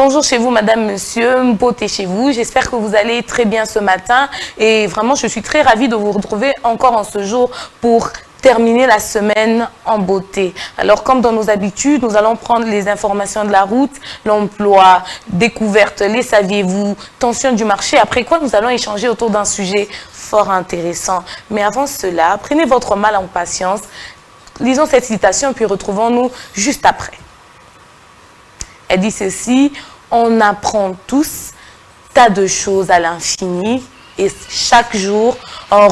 Bonjour chez vous, madame, monsieur, beauté chez vous. J'espère que vous allez très bien ce matin. Et vraiment, je suis très ravie de vous retrouver encore en ce jour pour terminer la semaine en beauté. Alors, comme dans nos habitudes, nous allons prendre les informations de la route, l'emploi, découverte, les saviez-vous, tension du marché. Après quoi, nous allons échanger autour d'un sujet fort intéressant. Mais avant cela, prenez votre mal en patience. Lisons cette citation, puis retrouvons-nous juste après. Elle dit ceci: on apprend tous tas de choses à l'infini et chaque jour on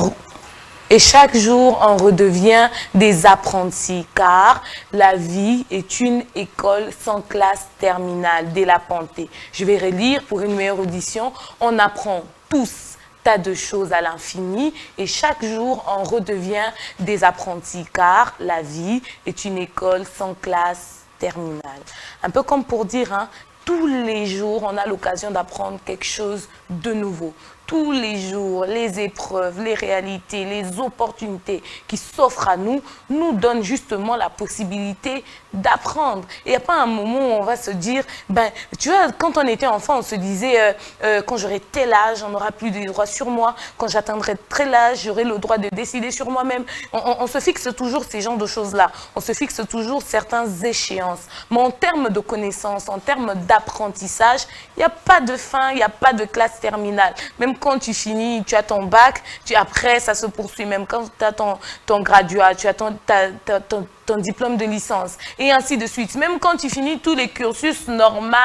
redevient des apprentis, car la vie est une école sans classe terminale. Dès la pensée. Je vais relire pour une meilleure audition. On apprend tous tas de choses à l'infini et chaque jour on redevient des apprentis, car la vie est une école sans classe terminale. Un peu comme pour dire, hein, tous les jours, on a l'occasion d'apprendre quelque chose de nouveau. Tous les jours, les épreuves, les réalités, les opportunités qui s'offrent à nous, nous donnent justement la possibilité d'apprendre. Et il n'y a pas un moment où on va se dire, ben, tu vois, quand on était enfant, on se disait, quand j'aurai tel âge, on n'aura plus de droits sur moi. Quand j'atteindrai tel âge, j'aurai le droit de décider sur moi-même. On se fixe toujours ces genres de choses-là. On se fixe toujours certaines échéances. Mais en termes de connaissances, en termes d'apprentissage, il n'y a pas de fin, il n'y a pas de classe terminale. Même quand tu finis, tu as ton bac, après ça se poursuit. Même quand tu as ton graduat, tu as ton diplôme de licence, et ainsi de suite. Même quand tu finis tous les cursus normaux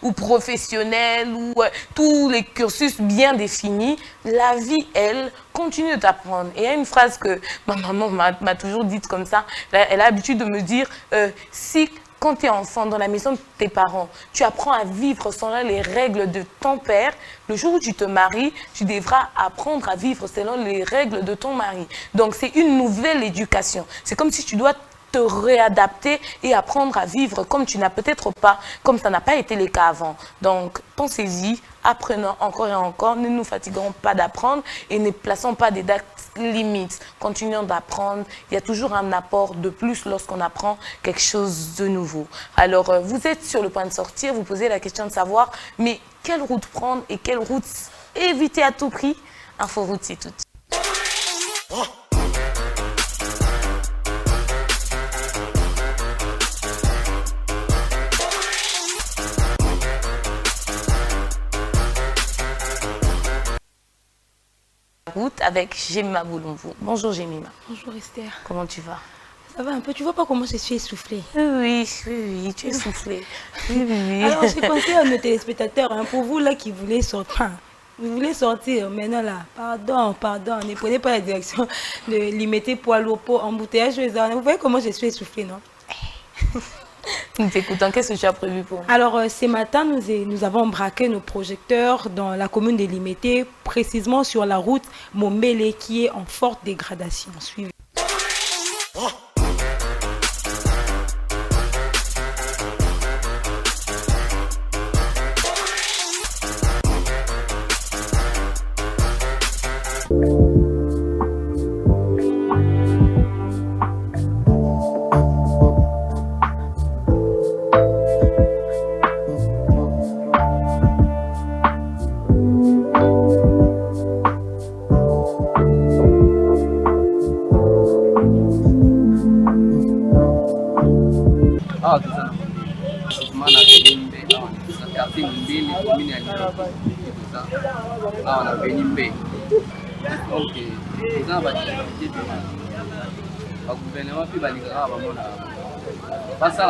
ou professionnels, ou tous les cursus bien définis, la vie, elle, continue d'apprendre. Et il y a une phrase que ma maman m'a toujours dite comme ça. Elle a l'habitude de me dire, si quand tu es enfant dans la maison de tes parents, tu apprends à vivre selon les règles de ton père, le jour où tu te maries, tu devras apprendre à vivre selon les règles de ton mari. Donc, c'est une nouvelle éducation. C'est comme si tu dois te réadapter et apprendre à vivre comme tu n'as peut-être pas, comme ça n'a pas été le cas avant. Donc, pensez-y, apprenons encore et encore, ne nous fatiguons pas d'apprendre et ne plaçons pas des dates limites. Continuons d'apprendre. Il y a toujours un apport de plus lorsqu'on apprend quelque chose de nouveau. Alors, vous êtes sur le point de sortir, vous posez la question de savoir, mais quelle route prendre et quelle route éviter à tout prix? Inforoute, c'est tout de suite. Avec Jemima Boulombo. Bonjour Jemima. Bonjour Esther. Comment tu vas? Ça va un peu, tu vois pas comment je suis essoufflée? Oui, tu es essoufflée. Oui. Alors j'ai pensé à nos téléspectateurs, hein, pour vous là qui voulez sortir. Vous voulez sortir, maintenant là, pardon, ne prenez pas la direction de limiter poids lourd pour embouteillage. Vous voyez comment je suis essoufflée, non? Nous t'écoutons, qu'est-ce que tu as prévu pour nous? Alors, ce matin, nous avons braqué nos projecteurs dans la commune de Limité, précisément sur la route Mombele, qui est en forte dégradation. Suivez.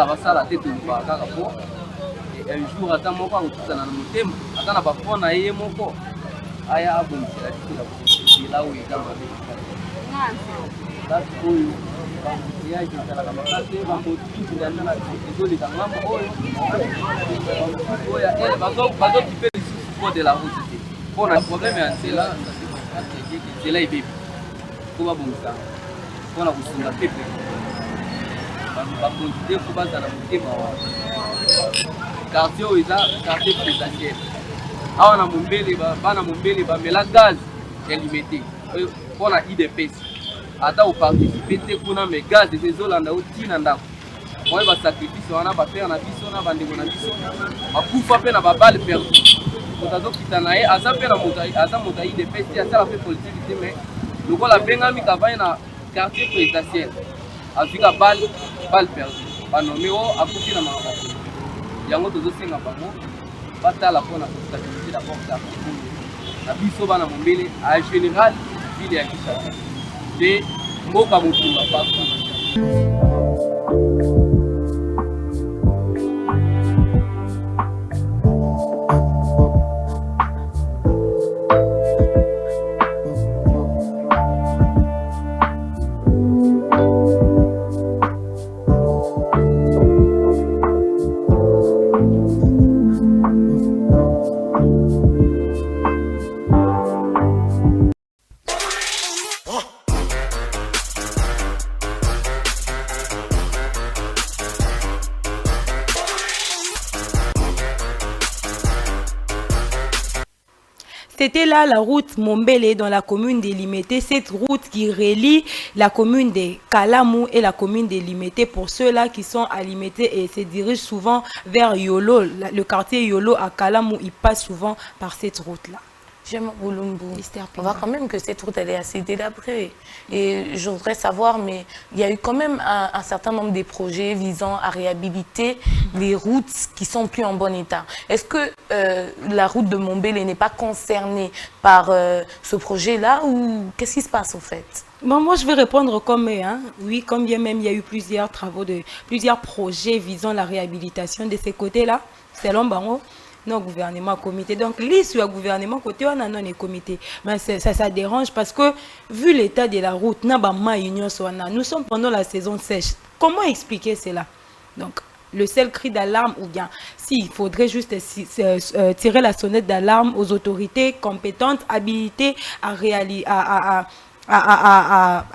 basala te toluka kaka po un jour ata moko akokutana na motema ata na bafond na ye moko aya abomisela tikila nzela oyo eza mabe date oyo eyaki ezalaka makate bakotikilana na ezoleka ngamba oyo bazokipe lisusu po de la route te mpona problème ya nzela nzela ebebi po babongisa mpona kosunga pepe bakontinue po bazala motema wa quartier oyo eza quartier présidentiel awa na Mombele bana Mombele bamela gaz ya limité mpona idps ata oparticipe te kuna me gaz eza ezolanda otina ndako moi basacrifice wana bapere na biso na bandeko na biso bakufa mpe na babale perdu moto azokita na ye aza mpe na aza moto aide mpe te asala mpe politike te mais lokola abengami kavai na quartier présidentiel azwika bale perdu banome o akufi na makambo yango tozosenga bango batala mpona stabilité d'abord na biso bana mombele a général ville ya Kinshasa mpe mboka motumba partout. C'était là la route Mombele dans la commune de Limete, cette route qui relie la commune de Kalamu et la commune de Limete pour ceux-là qui sont à Limete et se dirigent souvent vers Yolo, le quartier Yolo à Kalamu, ils passent souvent par cette route-là. J'aime Boulumbu. On voit quand même que cette route, elle est assez délabrée. Et je voudrais savoir, mais il y a eu quand même un certain nombre de projets visant à réhabiliter les routes qui sont plus en bon état. Est-ce que la route de Mombele n'est pas concernée par ce projet-là ou qu'est-ce qui se passe au fait? Bon, moi, je vais répondre comme eux. Hein. Oui, comme bien même, il y a eu plusieurs plusieurs projets visant la réhabilitation de ces côtés-là, selon Bango. Non gouvernement comité donc l'issue au gouvernement côté on a non les comités mais ça dérange parce que vu l'état de la route nous sommes pendant la saison sèche. Comment expliquer cela? Donc le seul cri d'alarme ou bien s'il faudrait juste tirer la sonnette d'alarme aux autorités compétentes habilitées à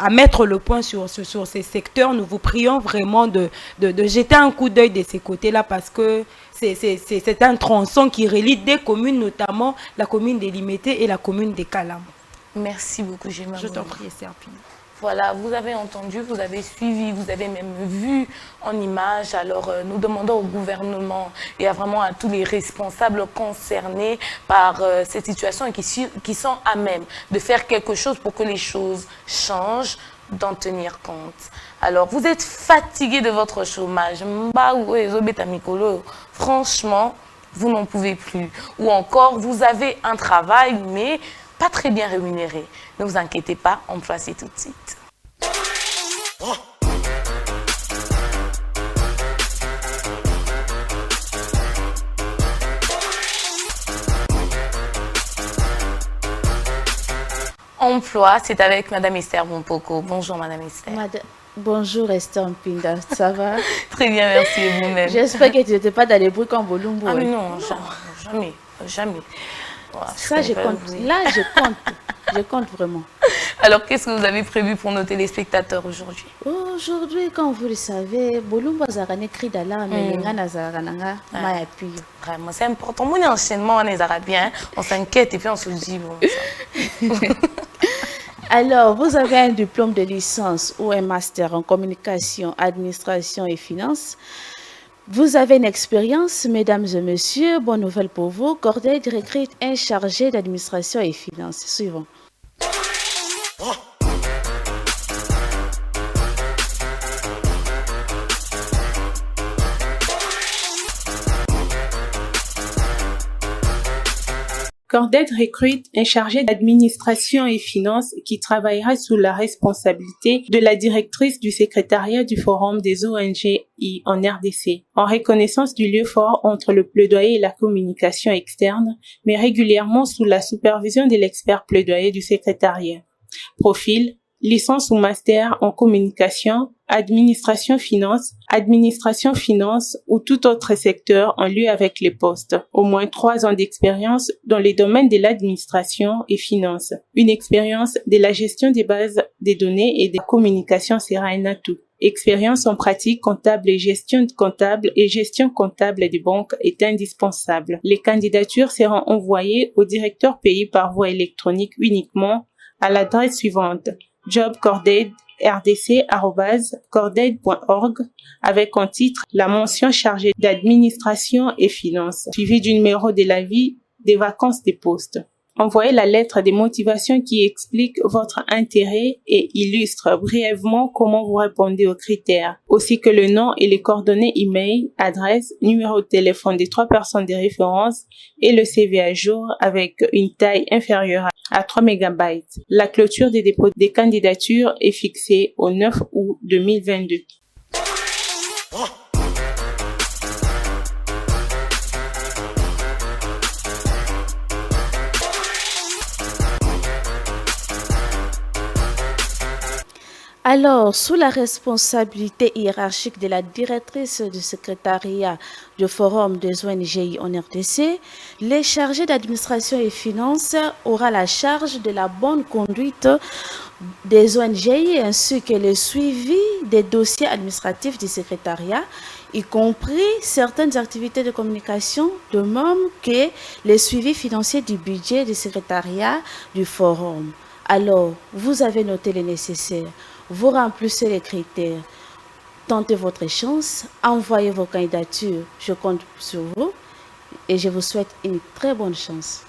mettre le point sur ces secteurs. Nous vous prions vraiment de jeter un coup d'œil de ces côtés-là parce que c'est un tronçon qui relie deux communes, notamment la commune de Limete et la commune de Kalamu. Merci beaucoup, Gemma. Je t'en prie, Serpine. Voilà, vous avez entendu, vous avez suivi, vous avez même vu en image. Alors, nous demandons au gouvernement et vraiment à tous les responsables concernés par cette situation et qui sont à même de faire quelque chose pour que les choses changent, d'en tenir compte. Alors, vous êtes fatigué de votre chômage. Franchement, vous n'en pouvez plus. Ou encore, vous avez un travail, mais pas très bien rémunéré. Ne vous inquiétez pas, on passe tout de suite. Emploi, c'est avec Madame Esther Bompoko. Bonjour Madame Esther. Bonjour Esther Mpinda, ça va? Très bien, merci et vous-même. J'espère que tu n'étais pas dans les bruits comme Bolumbu. Ah mais non, jamais. Voilà, ça, je compte. Là, je compte vraiment. Alors, qu'est-ce que vous avez prévu pour nos téléspectateurs aujourd'hui? Aujourd'hui, comme vous le savez, Bolumbu a un cri d'alarme, mais il y a un Vraiment, c'est important. Mon enchaînement, on est arabien, on s'inquiète et puis on se dit bon. Alors, vous avez un diplôme de licence ou un master en communication, administration et finances. Vous avez une expérience, mesdames et messieurs. Bonne nouvelle pour vous. Corday recrute un chargé d'administration et finances. Suivant. Corday recrute un chargé d'administration et finances qui travaillera sous la responsabilité de la directrice du secrétariat du Forum des ONG en RDC, en reconnaissance du lieu fort entre le plaidoyer et la communication externe, mais régulièrement sous la supervision de l'expert plaidoyer du secrétariat. Profil: licence ou master en communication, administration finance ou tout autre secteur en lien avec les postes. Au moins 3 ans d'expérience dans les domaines de l'administration et finance. Une expérience de la gestion des bases de données et de la communication sera un atout. Expérience en pratique comptable et gestion comptable des banques est indispensable. Les candidatures seront envoyées au directeur pays par voie électronique uniquement à l'adresse suivante: jobcorday rdc@cordaid.org avec en titre la mention chargée d'administration et finances, suivi du numéro de l'avis des vacances des postes. Envoyez la lettre de motivation qui explique votre intérêt et illustre brièvement comment vous répondez aux critères, ainsi que le nom et les coordonnées email, adresse, numéro de téléphone des 3 personnes de référence et le CV à jour avec une taille inférieure à 3 MB. La clôture des dépôts des candidatures est fixée au 9 août 2022. Alors, sous la responsabilité hiérarchique de la directrice du secrétariat du Forum des ONGI en RDC, les chargés d'administration et finances aura la charge de la bonne conduite des ONGI ainsi que le suivi des dossiers administratifs du secrétariat, y compris certaines activités de communication, de même que le suivi financier du budget du secrétariat du Forum. Alors, vous avez noté le nécessaire. Vous remplissez les critères, tentez votre chance, envoyez vos candidatures. Je compte sur vous et je vous souhaite une très bonne chance.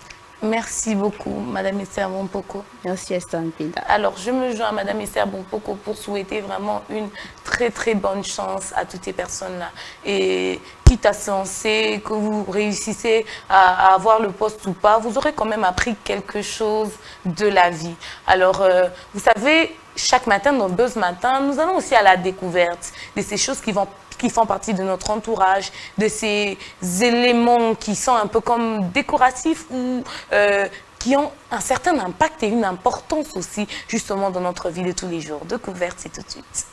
Merci beaucoup, Madame Esther Bompoko. Merci Esther Mpinda. Alors, je me joins à Madame Esther Bompoko pour souhaiter vraiment une très très bonne chance à toutes ces personnes-là. Et quitte à se lancer, que vous réussissez à avoir le poste ou pas, vous aurez quand même appris quelque chose de la vie. Alors, vous savez, chaque matin dans Buzz Matin, nous allons aussi à la découverte de ces choses qui font partie de notre entourage, de ces éléments qui sont un peu comme décoratifs ou qui ont un certain impact et une importance aussi justement dans notre vie de tous les jours. Découverte, c'est tout de suite.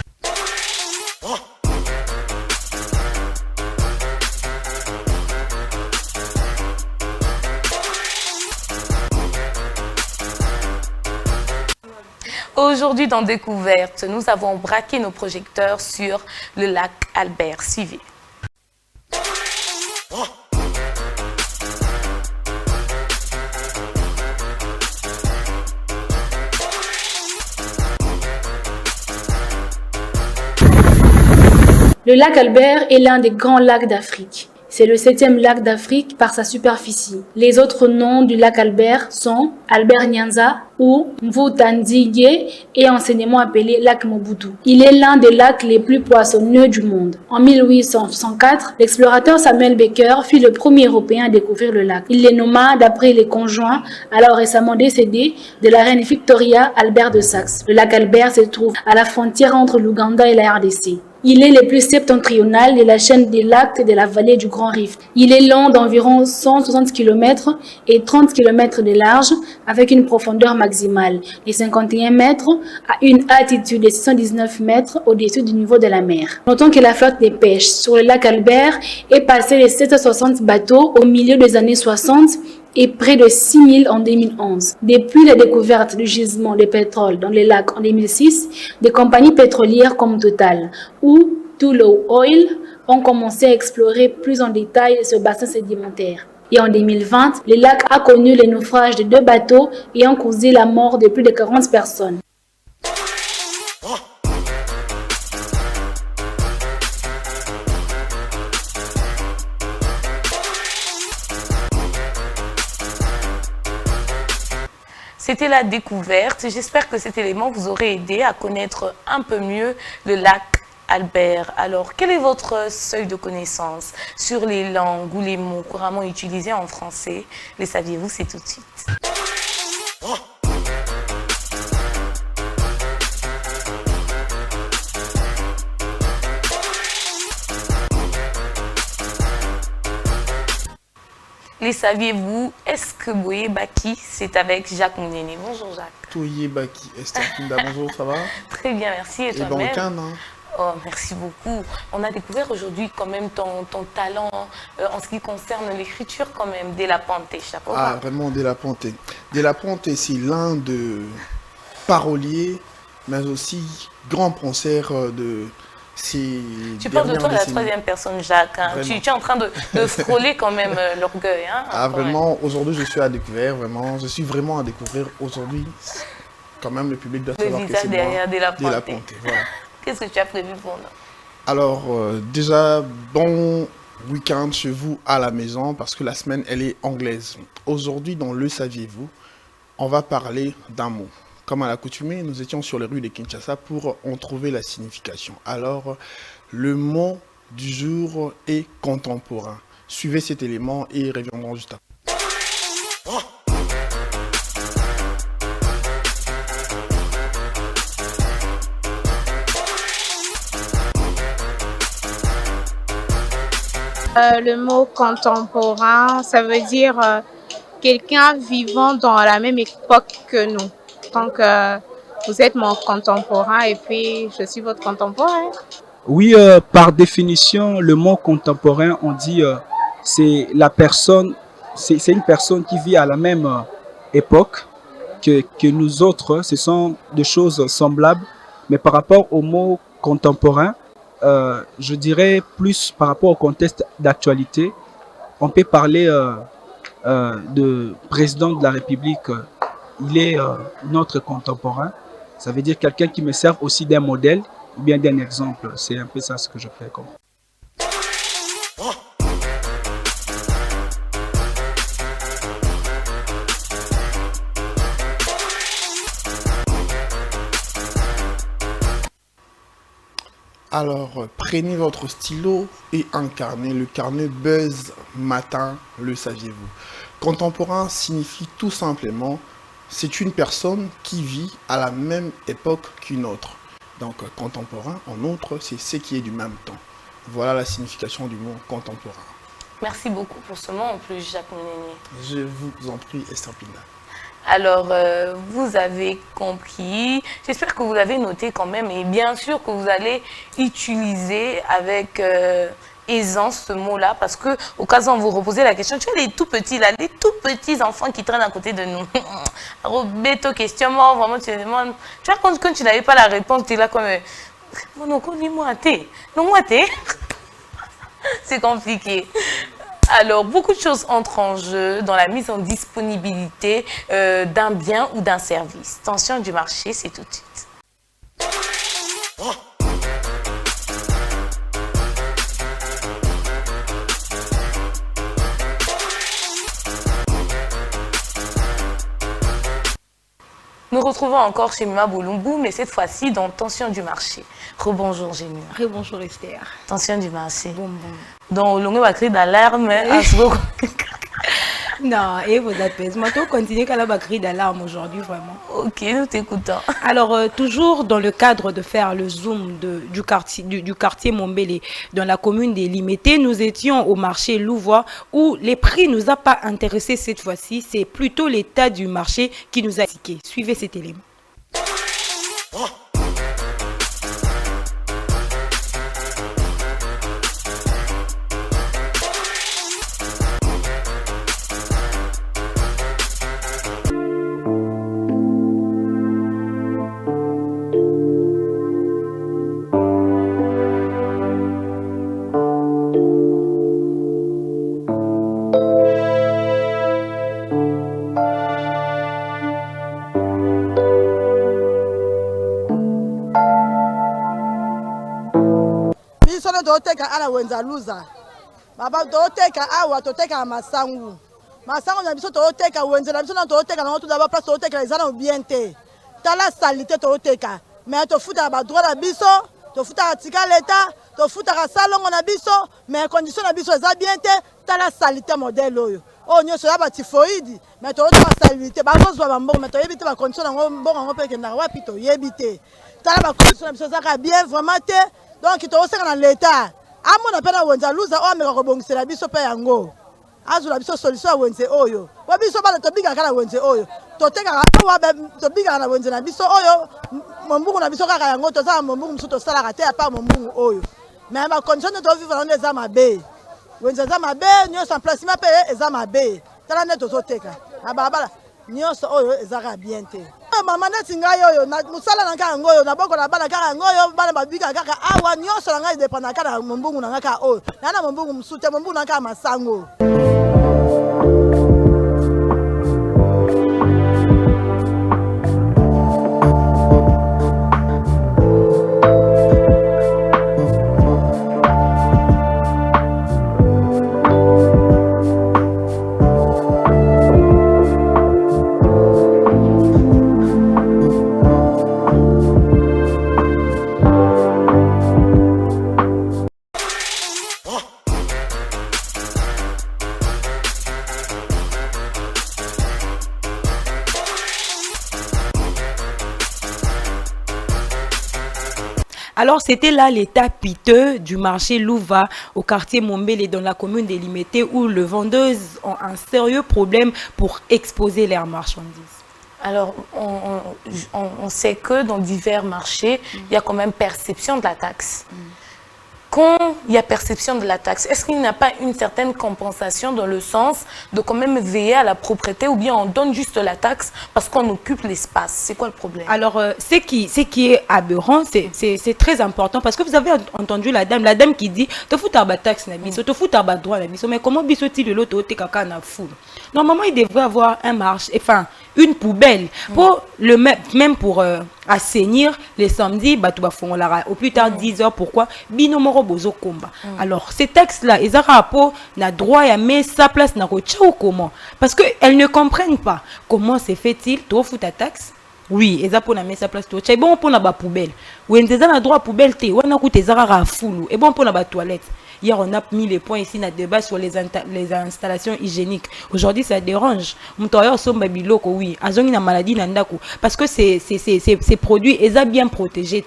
Aujourd'hui, dans Découverte, nous avons braqué nos projecteurs sur le lac Albert. Suivez. Le lac Albert est l'un des grands lacs d'Afrique. C'est le 7e lac d'Afrique par sa superficie. Les autres noms du lac Albert sont Albert Nyanza ou Mvutandiye et anciennement appelé lac Mobutu. Il est l'un des lacs les plus poissonneux du monde. En 1864, l'explorateur Samuel Baker fut le premier Européen à découvrir le lac. Il les nomma d'après les conjoints, alors récemment décédés, de la reine Victoria Albert de Saxe. Le lac Albert se trouve à la frontière entre l'Ouganda et la RDC. Il est le plus septentrional de la chaîne des lacs de la vallée du Grand Rift. Il est long d'environ 160 km et 30 km de large avec une profondeur maximale de 51 mètres à une altitude de 619 mètres au-dessus du niveau de la mer. Notons que la flotte de pêche sur le lac Albert est passée de 760 bateaux au milieu des années 60 et près de 6000 en 2011. Depuis la découverte du gisement de pétrole dans les lacs en 2006, des compagnies pétrolières comme Total ou Tullow Oil ont commencé à explorer plus en détail ce bassin sédimentaire. Et en 2020, le lac a connu le naufrage de 2 bateaux ayant causé la mort de plus de 40 personnes. C'était la découverte. J'espère que cet élément vous aurait aidé à connaître un peu mieux le lac Albert. Alors, quel est votre seuil de connaissance sur les langues ou les mots couramment utilisés en français? Les saviez-vous? C'est tout de suite. Les saviez-vous? Est-ce que Boye Baki, c'est avec Jacques Mounene? Bonjour Jacques. Toye Baki, Esther Mpinda, bonjour, ça va? Très bien, merci. Et toi-même? bon week-end, hein? Oh, merci beaucoup. On a découvert aujourd'hui quand même ton talent en ce qui concerne l'écriture quand même, De La Ponte, chapeau. Ah, vraiment, De La Ponte. De La Ponte, c'est l'un de paroliers, mais aussi grand penseur de... Tu parles de toi à la troisième personne, Jacques. Hein. Tu es en train de frôler quand même l'orgueil. Hein, ah, vraiment, aujourd'hui, je suis à découvrir. Vraiment, je suis vraiment à découvrir aujourd'hui. quand même le public doit Le savoir que visage c'est derrière moi, de la Ponté. Ponté, voilà. Qu'est-ce que tu as prévu pour nous? Alors, déjà, bon week-end chez vous à la maison, parce que la semaine, elle est anglaise. Aujourd'hui, dans Le Saviez-vous, on va parler d'un mot. Comme à l'accoutumée, nous étions sur les rues de Kinshasa pour en trouver la signification. Alors, le mot du jour est contemporain. Suivez cet élément et reviendrons juste après. Le mot contemporain, ça veut dire quelqu'un vivant dans la même époque que nous. Donc, vous êtes mon contemporain et puis je suis votre contemporain. Oui, par définition, le mot contemporain, on dit c'est la personne, c'est une personne qui vit à la même époque que nous autres. Ce sont des choses semblables, mais par rapport au mot contemporain, je dirais plus par rapport au contexte d'actualité. On peut parler de président de la République. Il est notre contemporain. Ça veut dire quelqu'un qui me sert aussi d'un modèle ou bien d'un exemple. C'est un peu ça ce que je fais comme. Alors, prenez votre stylo et incarnez le carnet Buzz Matin, le saviez-vous. Contemporain signifie tout simplement, c'est une personne qui vit à la même époque qu'une autre. Donc, contemporain, en outre, c'est ce qui est du même temps. Voilà la signification du mot contemporain. Merci beaucoup pour ce mot en plus, Jacques Ménéné. Je vous en prie, Esther Pinda. Alors, vous avez compris. J'espère que vous avez noté quand même. Et bien sûr que vous allez utiliser avec aisance ce mot-là. Parce que, au cas où on vous reposait la question, tu as les tout petits, là, les tout petits enfants qui traînent à côté de nous. Roberto, question, moi, vraiment, tu te demandes. Tu vois, quand tu n'avais pas la réponse, tu es là comme. Non, dis-moi, c'est compliqué. Alors, beaucoup de choses entrent en jeu dans la mise en disponibilité d'un bien ou d'un service. Tension du marché, c'est tout de suite. Nous retrouvons encore chez Mima Boulumbu, mais cette fois-ci dans Tension du marché. Rebonjour, Gémima. Rebonjour, Esther. Tension du marché. Bon. Donc, on va créer d'alarme. Non, et vos apaisements. On continue qu'à la cri d'alarme aujourd'hui, vraiment. Ok, nous t'écoutons. Alors, toujours dans le cadre de faire le zoom du quartier Mombele, dans la commune des Limités, nous étions au marché Louvois où les prix ne nous a pas intéressés cette fois-ci. C'est plutôt l'état du marché qui nous a indiqué. Suivez cet élément. toteka ala wenza luza baba toteka awa toteka masangu na biso toteka wenza na biso na toteka na tout d'abord place toteka ezana bien te tala salité toteka mais to futa ba droit na biso to futa tika l'état to futa ka salongo na biso mais condition na biso eza bien te tala salité modèle oyo oh nyoso ya ba typhoïde mais to tala salité ba kozwa ba mbongo mais to yebite ba condition na mbongo ngo peke na wapi to yebite tala ba condition na biso eza bien vraiment te donc to oseka na l'état amona pena wenza luza o ameka ko bongisela biso pe yango azula biso solution wenze oyo wa biso bana to biga kana wenze oyo to teka wa to biga na wenze na biso oyo mombungu na biso kaka yango to za mombungu mso to sala ka te pa mombungu oyo mais ma condition to vivre na eza mabe wenze za mabe nyoso emplacement pe eza mabe tala ne to teka na baba nyoso oyo eza ka bien te mama neti ngai oyo na musala na kaka ngoyo na boko na bana kaka ngoyo bana babika kaka awa nyoso na ngai dependa kaka mombungu na ngai kaka oyo na mombungu msute mombungu na kaka masango. Alors, c'était là l'état piteux du marché Louva au quartier Mombele dans la commune des Limités où les vendeuses ont un sérieux problème pour exposer leurs marchandises. Alors, on sait que dans divers marchés, il y a quand même perception de la taxe. Quand il y a perception de la taxe, est-ce qu'il n'y a pas une certaine compensation dans le sens de quand même veiller à la propriété ou bien on donne juste la taxe parce qu'on occupe l'espace? C'est quoi le problème? Alors, ce qui est aberrant, c'est très important parce que vous avez entendu la dame qui dit « te fous ta taxe na biso, te fous ta droit na biso », mais comment biso ti de l'autre côté kaka na foule? Normalement, il devrait avoir un marché, enfin, une poubelle pour le même pour assainir les samedis, au plus tard 10 heures. Pourquoi? Binomoro bozo komba. Alors, ces textes-là, ils ont na droit à mettre sa place na rocha ou comment? Parce qu'elles ne comprennent pas comment c'est fait-il, tu fous ta taxe. Oui, ils ont pour mettre sa place. Et bon, pour la poubelle. Ou ils ont le droit à poubelle, ou on a coûté zara foulou. Et bon, pour la toilette. Hier, on a mis les points ici dans le débat sur les installations hygiéniques. Aujourd'hui, ça dérange. Oui, une maladie parce que ces produits, ils sont bien protégés.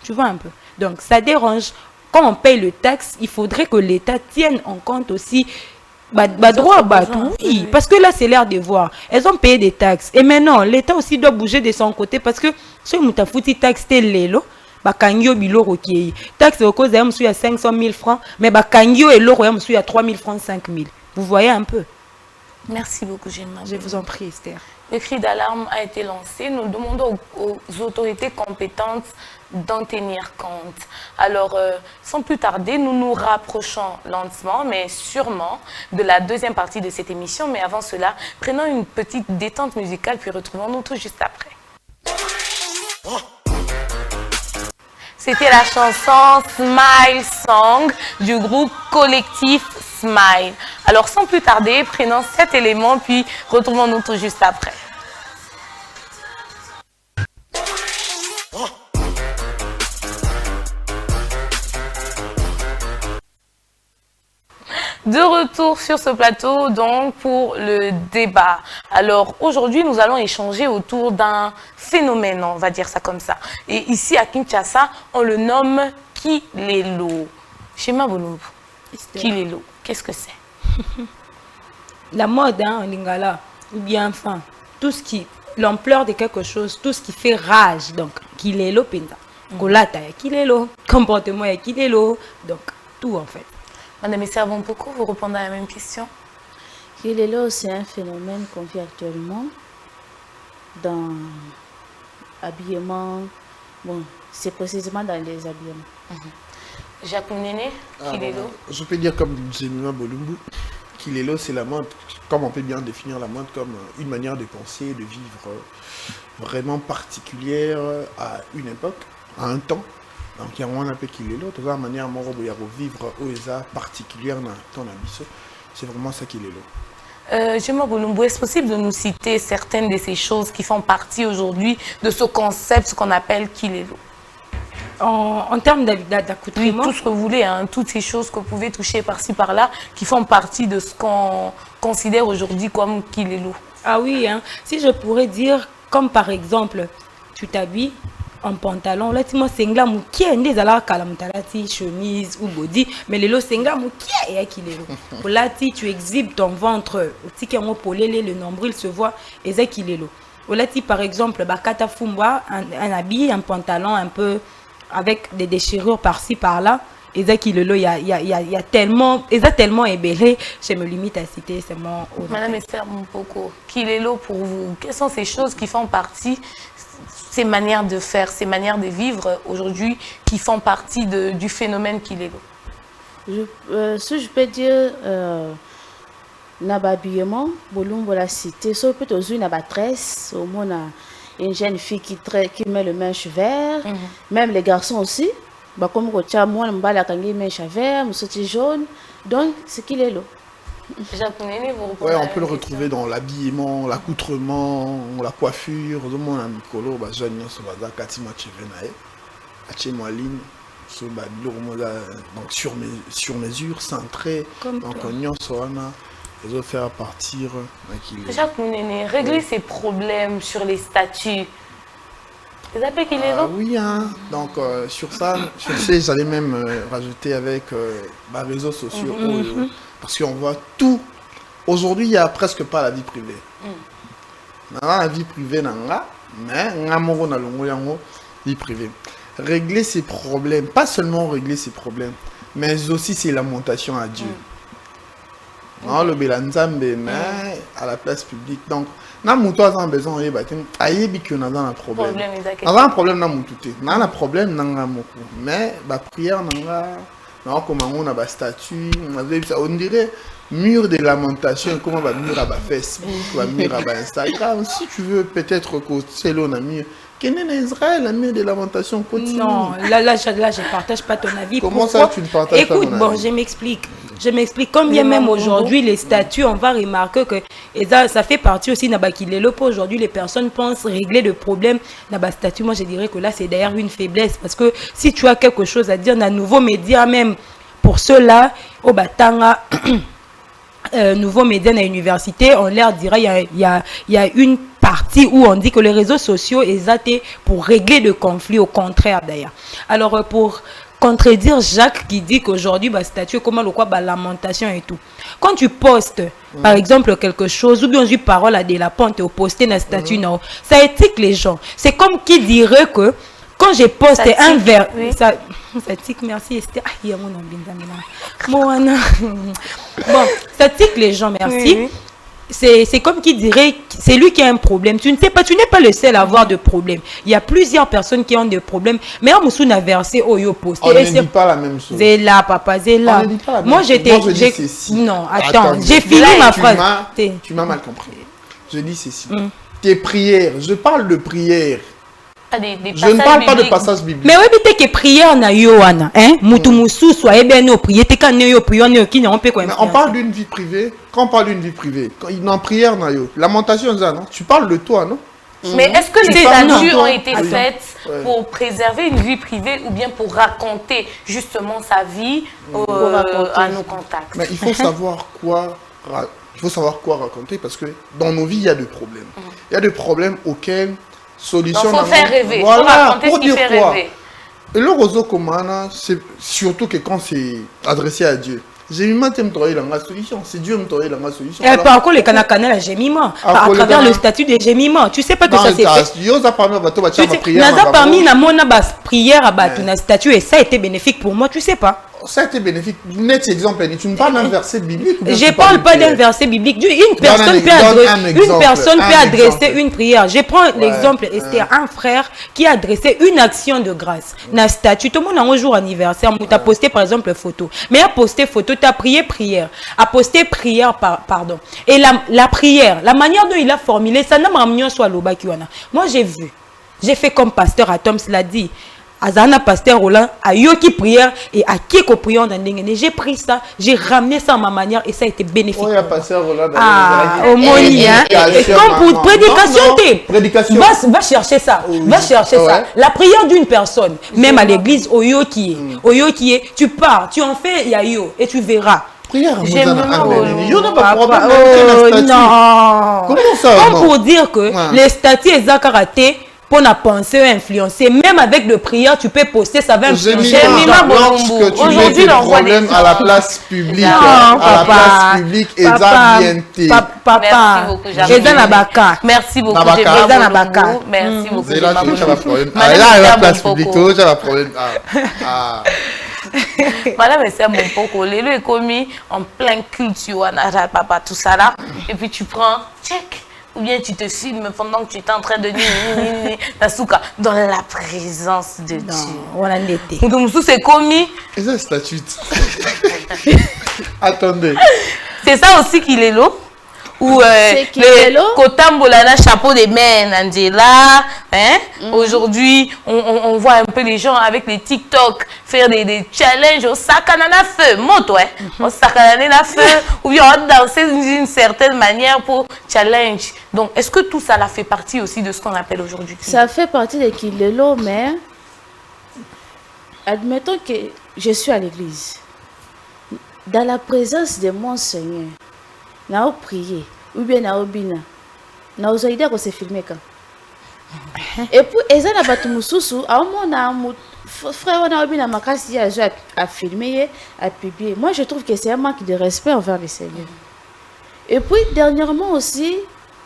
Tu vois un peu. Donc, ça dérange. Quand on paye le taxe, il faudrait que l'État tienne en compte aussi droit oui, parce que là, c'est l'air de voir. Elles ont payé des taxes. Et maintenant, l'État aussi doit bouger de son côté parce que ce qui taxe, c'est l'élo. Bakangyo biloko qui taxe au cause à 500 000 francs, mais bakangyo et l'euro à 3 000 francs, 5 000. Vous voyez un peu. Merci beaucoup, Gemma. Je vous en prie, Esther. Le cri d'alarme a été lancé. Nous demandons aux autorités compétentes d'en tenir compte. Alors, sans plus tarder, nous nous rapprochons lentement, mais sûrement, de la deuxième partie de cette émission. Mais avant cela, prenons une petite détente musicale, puis retrouvons-nous tout juste après. C'était la chanson Smile Song du groupe collectif Smile. Alors sans plus tarder, prenons cet élément puis retrouvons-nous tout juste après. De retour sur ce plateau donc pour le débat. Alors aujourd'hui nous allons échanger autour d'un phénomène, on va dire ça comme ça. Et ici à Kinshasa, on le nomme Kilelo. Shema Bolumbu, Kilelo, qu'est-ce que c'est? La mode en lingala, ou bien enfin, tout ce qui, l'ampleur de quelque chose, tout ce qui fait rage, donc Kilelo Penta. Kolata ya Kilelo, comportement ya Kilelo, donc tout en fait. Madame Servon beaucoup, vous répondez à la même question. Kilelo, c'est un phénomène qu'on vit actuellement dans l'habillement. Bon, c'est précisément dans les habillements. Jacques Mounene, Kilelo. Je peux dire comme Zemima Bolumbu, Kilelo, c'est la mode, comme on peut bien définir la mode comme une manière de penser, de vivre vraiment particulière à une époque, à un temps. Donc, il y a un peu Kilelo, toute la manière de vivre où ils sont particulière dans ton abisso. C'est vraiment ça Kilelo. Gemma Bolumbu, est-ce possible de nous citer certaines de ces choses qui font partie aujourd'hui de ce concept, ce qu'on appelle Kilelo? En termes d'accoutrement, oui, tout ce que vous voulez, hein, toutes ces choses que vous pouvez toucher par-ci par-là, qui font partie de ce qu'on considère aujourd'hui comme Kilelo. Ah oui, hein. Si je pourrais dire, comme par exemple, tu t'habilles en pantalon, là tu m'as sengla mouké, des ala kalamtalati, chemise ou body, mais le sengla mouké et Kilelo. Là tu exhibes ton ventre, le nombril se voit, et c'est Kilelo. Là par exemple, bakata fumba, un habit, un pantalon un peu avec des déchirures par-ci par-là, et ça Kilelo, il y a tellement, et ça tellement ébélé, je me limite à citer seulement. Madame Esther Moupoko, Kilelo pour vous, quelles sont ces choses qui font partie, ces manières de faire, ces manières de vivre aujourd'hui qui font partie du phénomène Kilelo? Si je peux dire, l'habillement, Bolumbu l'a cité, sauf peut être une tresse, au moins une jeune fille qui met le manche vert, même les garçons aussi, comme moi, je manche vert, je jaune, donc c'est Kilelo. Ouais, on peut le retrouver dans l'habillement, l'accoutrement, la coiffure. Donc sur mesure, centré. Donc ils vont faire partir. Jacques Mounene, régler ces problèmes sur les statuts. Les appels qu'il est là. Oui, hein. Donc, sur ça, j'allais même rajouter avec les réseaux sociaux. Parce qu'on voit tout. Aujourd'hui, il n'y a presque pas la vie privée. Dans la vie privée, mais on a la vie privée. Régler ses problèmes, pas seulement régler ses problèmes, mais aussi c'est lamentation à Dieu. Non, le Bélanzambe, mais à la place publique. Donc, na muto a besoin de ayebi que on a un problème. On a un problème na mututé. On a un problème na moko. Mais la prière na comment on a ba statut, on dirait mur de lamentation, comment va mur à Facebook, va mur à Instagram. Si tu veux peut-être que c'est l'on a mis qu'est Israël, la mur de lamentation continue. Non, là je partage pas ton avis. Comment Pourquoi? ça tu ne partages pas ton avis? Écoute, bon, je m'explique. Comme bien même aujourd'hui, les statuts, on va remarquer que et ça fait partie aussi de aujourd'hui, les personnes pensent régler le problème dans le statut. Moi, je dirais que là, c'est d'ailleurs une faiblesse. Parce que si tu as quelque chose à dire dans nouveaux médias, même pour ceux-là, au Batanga, nouveaux médias dans l'université, on leur dira il y a une partie où on dit que les réseaux sociaux sont pour régler le conflit, au contraire d'ailleurs. Alors, pour contredire Jacques qui dit qu'aujourd'hui, statut, comment le quoi, lamentation et tout. Quand tu postes, par exemple, quelque chose, ou bien une parole à de la pente et au poster dans le statut, non, ça éthique les gens. C'est comme qui dirait que quand j'ai posté un verre, ça tique, merci Esther. Bon, ça tique les gens, merci. Oui. C'est comme qui dirait, c'est lui qui a un problème. Tu ne sais pas, tu n'es pas le seul à avoir de problèmes. Il y a plusieurs personnes qui ont des problèmes. Mais on a versé au yo posté. On ne dit pas la même chose. C'est là, papa, c'est là. Moi, j'étais. Non, attends, j'ai fini ma phrase. Tu m'as mal compris. Je dis ceci. Tes prières, je parle de prières. Je ne parle pas de passage biblique. Mais oui, mais que prière na yoana, hein? Mutumusou soit ebeno prier, te kan yo prier ne qui on peut quoi. On parle d'une vie privée. Quand on parle d'une vie privée, quand il en prière na yo, lamentation ça non? Tu parles de toi, non? Mais est-ce que les statuts ont été faites pour préserver une vie privée ou bien pour raconter justement sa vie à nos contacts? Mais il faut savoir quoi. Il faut savoir quoi raconter parce que dans nos vies il y a des problèmes. Il y a des problèmes auxquels solution. Il faut faire rêver. Voilà, faut raconter pour ce qui dire fait quoi? rêver. Et le réseau commun, c'est surtout que quand c'est adressé à Dieu. J'ai mis ma solution. C'est Dieu qui m'a la solution. Et par contre, les canaux gémiment. À travers le statut des gémiments. Tu sais pas que ça c'est fait. Il y a parmi la prière à la statut et ça a été bénéfique pour moi. Tu sais pas. Ça a été bénéfique. Net exemple, tu ne parles d'un verset biblique. Je ne parle pas d'un verset biblique. Une personne peut adresser une prière. Je prends l'exemple, Esther, un frère qui a adressé une action de grâce. Na statut, tout le monde a un jour anniversaire. Tu as posté par exemple photo. Mais à poster photo, tu as prié prière. À poster prière, pardon. Et la prière, la manière dont il a formulé, ça n'a pas mis sur l'oba kiwana. Moi j'ai vu. J'ai fait comme pasteur Atoms l'a dit. Azana pasteur Roland a yoki prière et à qui ko prière dans l'ingénie. J'ai pris ça, j'ai ramené ça à ma manière et ça a été bénéfique. Oui, pasteur Roland. Au moni hein. Et comme pour prédication, va chercher ça, va chercher ça. La prière d'une personne, même à l'église, au yoki, tu pars, tu en fais yayo et tu verras. Prière, non. Comme pour dire que les statuts et karaté pour la pensée influencer, même avec le prière, tu peux poster, ça va influencer. Lorsque tu mets des problèmes à la place publique, à la place publique, et ça vient papa, merci beaucoup. Merci beaucoup. C'est là que tu as le problème. Là, à la place publique, tu as le problème. Voilà, mais c'est mon poco. Le est commis en plein culture, papa, tout ça là. Et puis tu prends, check. Ou bien tu te filmes pendant que tu es en train de dans la présence de Dieu. On a l'été. Donc, c'est commis. Et ça, statut. Attendez. C'est ça aussi qu'il est là. Ou le Kotambolana, chapeau de main, Angela. Hein? Aujourd'hui, on voit un peu les gens avec les TikTok faire des challenges au sakanana feu. Moto, hein? Au sakanana feu. Ou bien on danser d'une certaine manière pour challenge. Donc, est-ce que tout ça là fait partie aussi de ce qu'on appelle aujourd'hui? Ça fait partie de Kilelo, mais admettons que je suis à l'église. Dans la présence de mon Seigneur, n'a prié ou bien n'a bina n'a osé dire que c'est filmé quand Et puis eza na batu mususu aomona frère on a obi na makasi ya jeu à filmer à publier. Moi je trouve que c'est un manque de respect envers le Seigneur. Et puis dernièrement aussi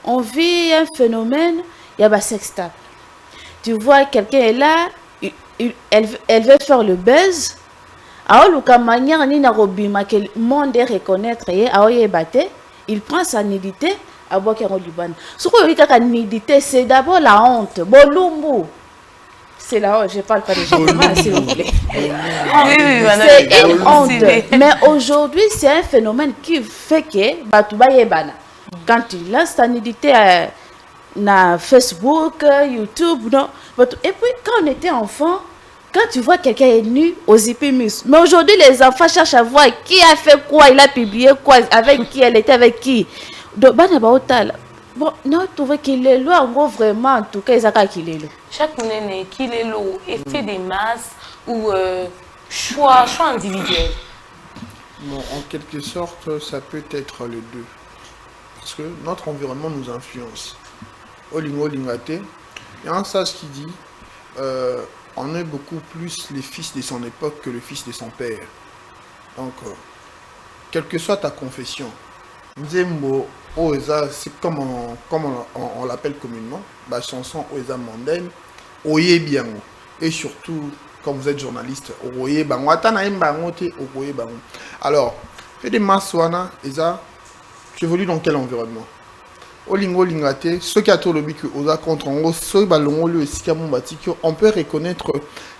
on vit un phénomène, il y a sextape. Tu vois quelqu'un est là, elle veut faire le buzz. Alors le manière ni na robima que le monde reconnaître et il prend sa nudité à boire au Liban. Ce qu'on dit que nudité c'est d'abord la honte. Bolumbu. C'est la honte, je parle pas de gens, s'il vous plaît. C'est une honte. Mais aujourd'hui, c'est un phénomène qui fait que Batouba Yebana. Quand tu lances ta nudité na Facebook, YouTube, non. Et puis quand on était enfant, quand tu vois quelqu'un est nu aux Zipimus, mais aujourd'hui les enfants cherchent à voir qui a fait quoi, il a publié quoi, avec qui, elle était avec qui. Donc, bon, non, tu vois qu'il est là, vraiment, en tout cas, il y qu'il est là. Chaque monnaie qu'il est là, effet des masses ou choix individuel. Bon, en quelque sorte, ça peut être les deux. Parce que notre environnement nous influence. Olingo Lingate, il y a un sage qui dit on est beaucoup plus les fils de son époque que le fils de son père. Donc, quelle que soit ta confession, Nzembo Oeza, c'est comme on l'appelle communément, la chanson Oeza mondaine, Oye bien. Et surtout, quand vous êtes journaliste, Oye bango, Atana Mbango te Oye bango. Alors, fais des maswana, Eza, tu évolues dans quel environnement? Olingo Lingate, ceux qui attendent le but que Oza contre en ceux ballon le Sikamon Batiko, on peut reconnaître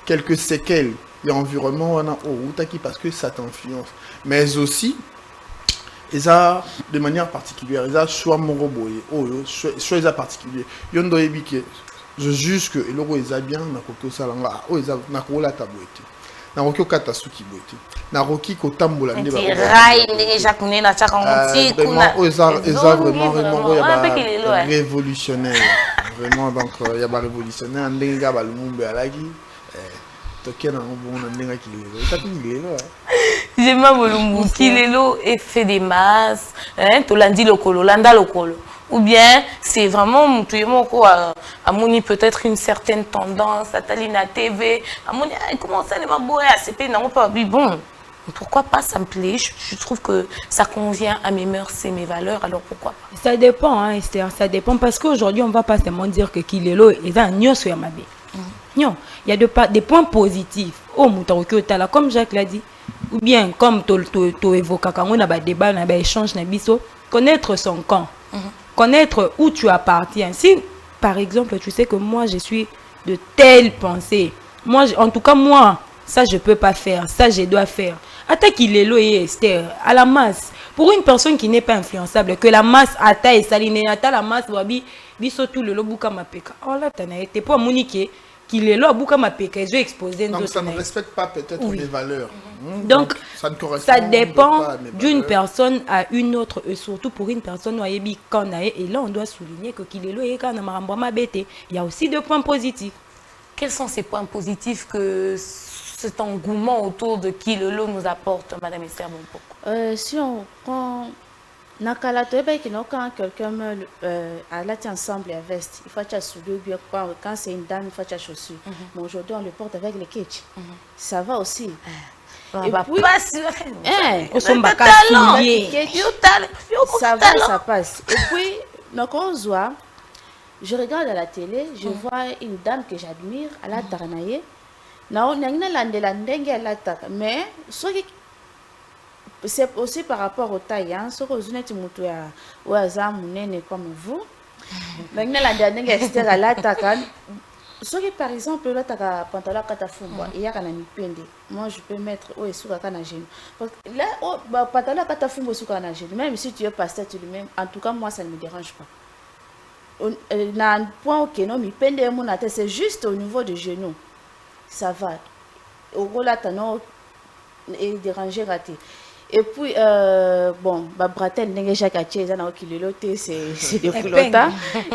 quelques séquelles de l'environnement parce que ça t'influence. Mais aussi, Eza de manière particulière, Eza choix moroboye, choix Eza particulier. Yondo ebike, je juge que le logo Eza bien, na koko salanga, Eza na kola tabouete. Na roki okata suki boete. Na roki kotambola ndeba. Rai ndenge jakuné na chakanti kuna. Eza vraiment révolutionnaire. Vraiment donc il y a pas révolutionnaire ndenge ga balumumbe alaki tokena ngobona ndenge kilelo. Ça kilelo. J'aime Bolumbu kilelo effet des masses, hein, tolandi lokolo, landa lokolo. Ou bien c'est vraiment à moni peut-être une certaine tendance à Talina TV à moni comment ça ne m'a beau à CP non pas bon pourquoi pas ça me plaît je trouve que ça convient à mes mœurs et mes valeurs alors pourquoi pas ça dépend hein Esther ça dépend parce qu'aujourd'hui on va pas seulement dire que Kilelo est un nyoso yamabe non il y a des points positifs oh mutaroko tala comme Jacques l'a dit ou bien comme to évoqué quand on a des débats on a des échanges na biso connaître son camp. Connaître où tu appartiens. Si, par exemple, tu sais que moi, je suis de telle pensée. Moi, en tout cas, moi, ça, je ne peux pas faire. Ça, je dois faire. Atta qu'il est là et Esther, à la masse. Pour une personne qui n'est pas influençable, que la masse atta et saline, atta la masse, wabi, biso tout le lobuka mapeka. Oh là, t'en as été pour moniquer. Qu'il est là, bouka mapeka, je vais exposer. Donc, ça ne respecte pas peut-être les valeurs. Donc, ça ne correspond ça dépend pas d'une personne à une autre, et surtout pour une personne, et là, on doit souligner que qu'il est là, il y a aussi des points positifs. Quels sont ces points positifs que cet engouement autour de Kilelo nous apporte, Madame Esther Bompoko? Si on prend quand quelqu'un meurt à la ensemble à veste, il faut que tu bien quand c'est une dame, il faut que tu chaussures. Mais aujourd'hui, on le porte avec les kitsch. Ça va aussi. Et puis, ça va, ça passe. Et puis, donc on voit, je regarde à la télé, je vois une dame que j'admire, à la Taranaye. Mais c'est aussi par rapport au taille. Hein. Ce que vous êtes comme vous. Par exemple, là, tu as pantalon katafumba et il y a un mipende. Moi, je peux mettre au suka kana genou. Là, pantalon katafumba suka kana genou. Même si tu es pasteur, tu le même. En tout cas, moi, ça ne me dérange pas. Na un point ok non mipende mon tête, c'est juste au niveau du genou. Ça va. Au gros là, tu n'as et déranger raté. Et puis, bon, Bratel, c'est des coulottes.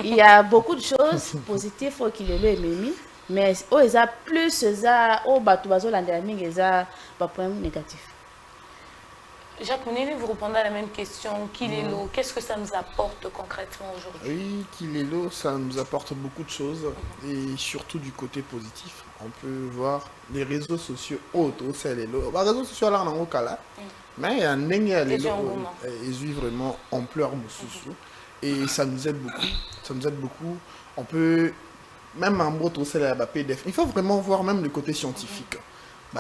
Il y a beaucoup de choses positives au Kilelo et Mimi, mais il y a plus de problèmes négatifs. Jacques Mounene, vous répondez à la même question. Kilelo, qu'est-ce que ça nous apporte concrètement aujourd'hui? Oui, Kilelo, ça nous apporte beaucoup de choses et surtout du côté positif. On peut voir les réseaux sociaux autres, c'est les lots. Les réseaux sociaux là, on a un mais il y a un ils ont vraiment ampleur Moussousou et ça nous aide beaucoup. Ça nous aide beaucoup. On peut même en mode c'est la PDF. Il faut vraiment voir même le côté scientifique.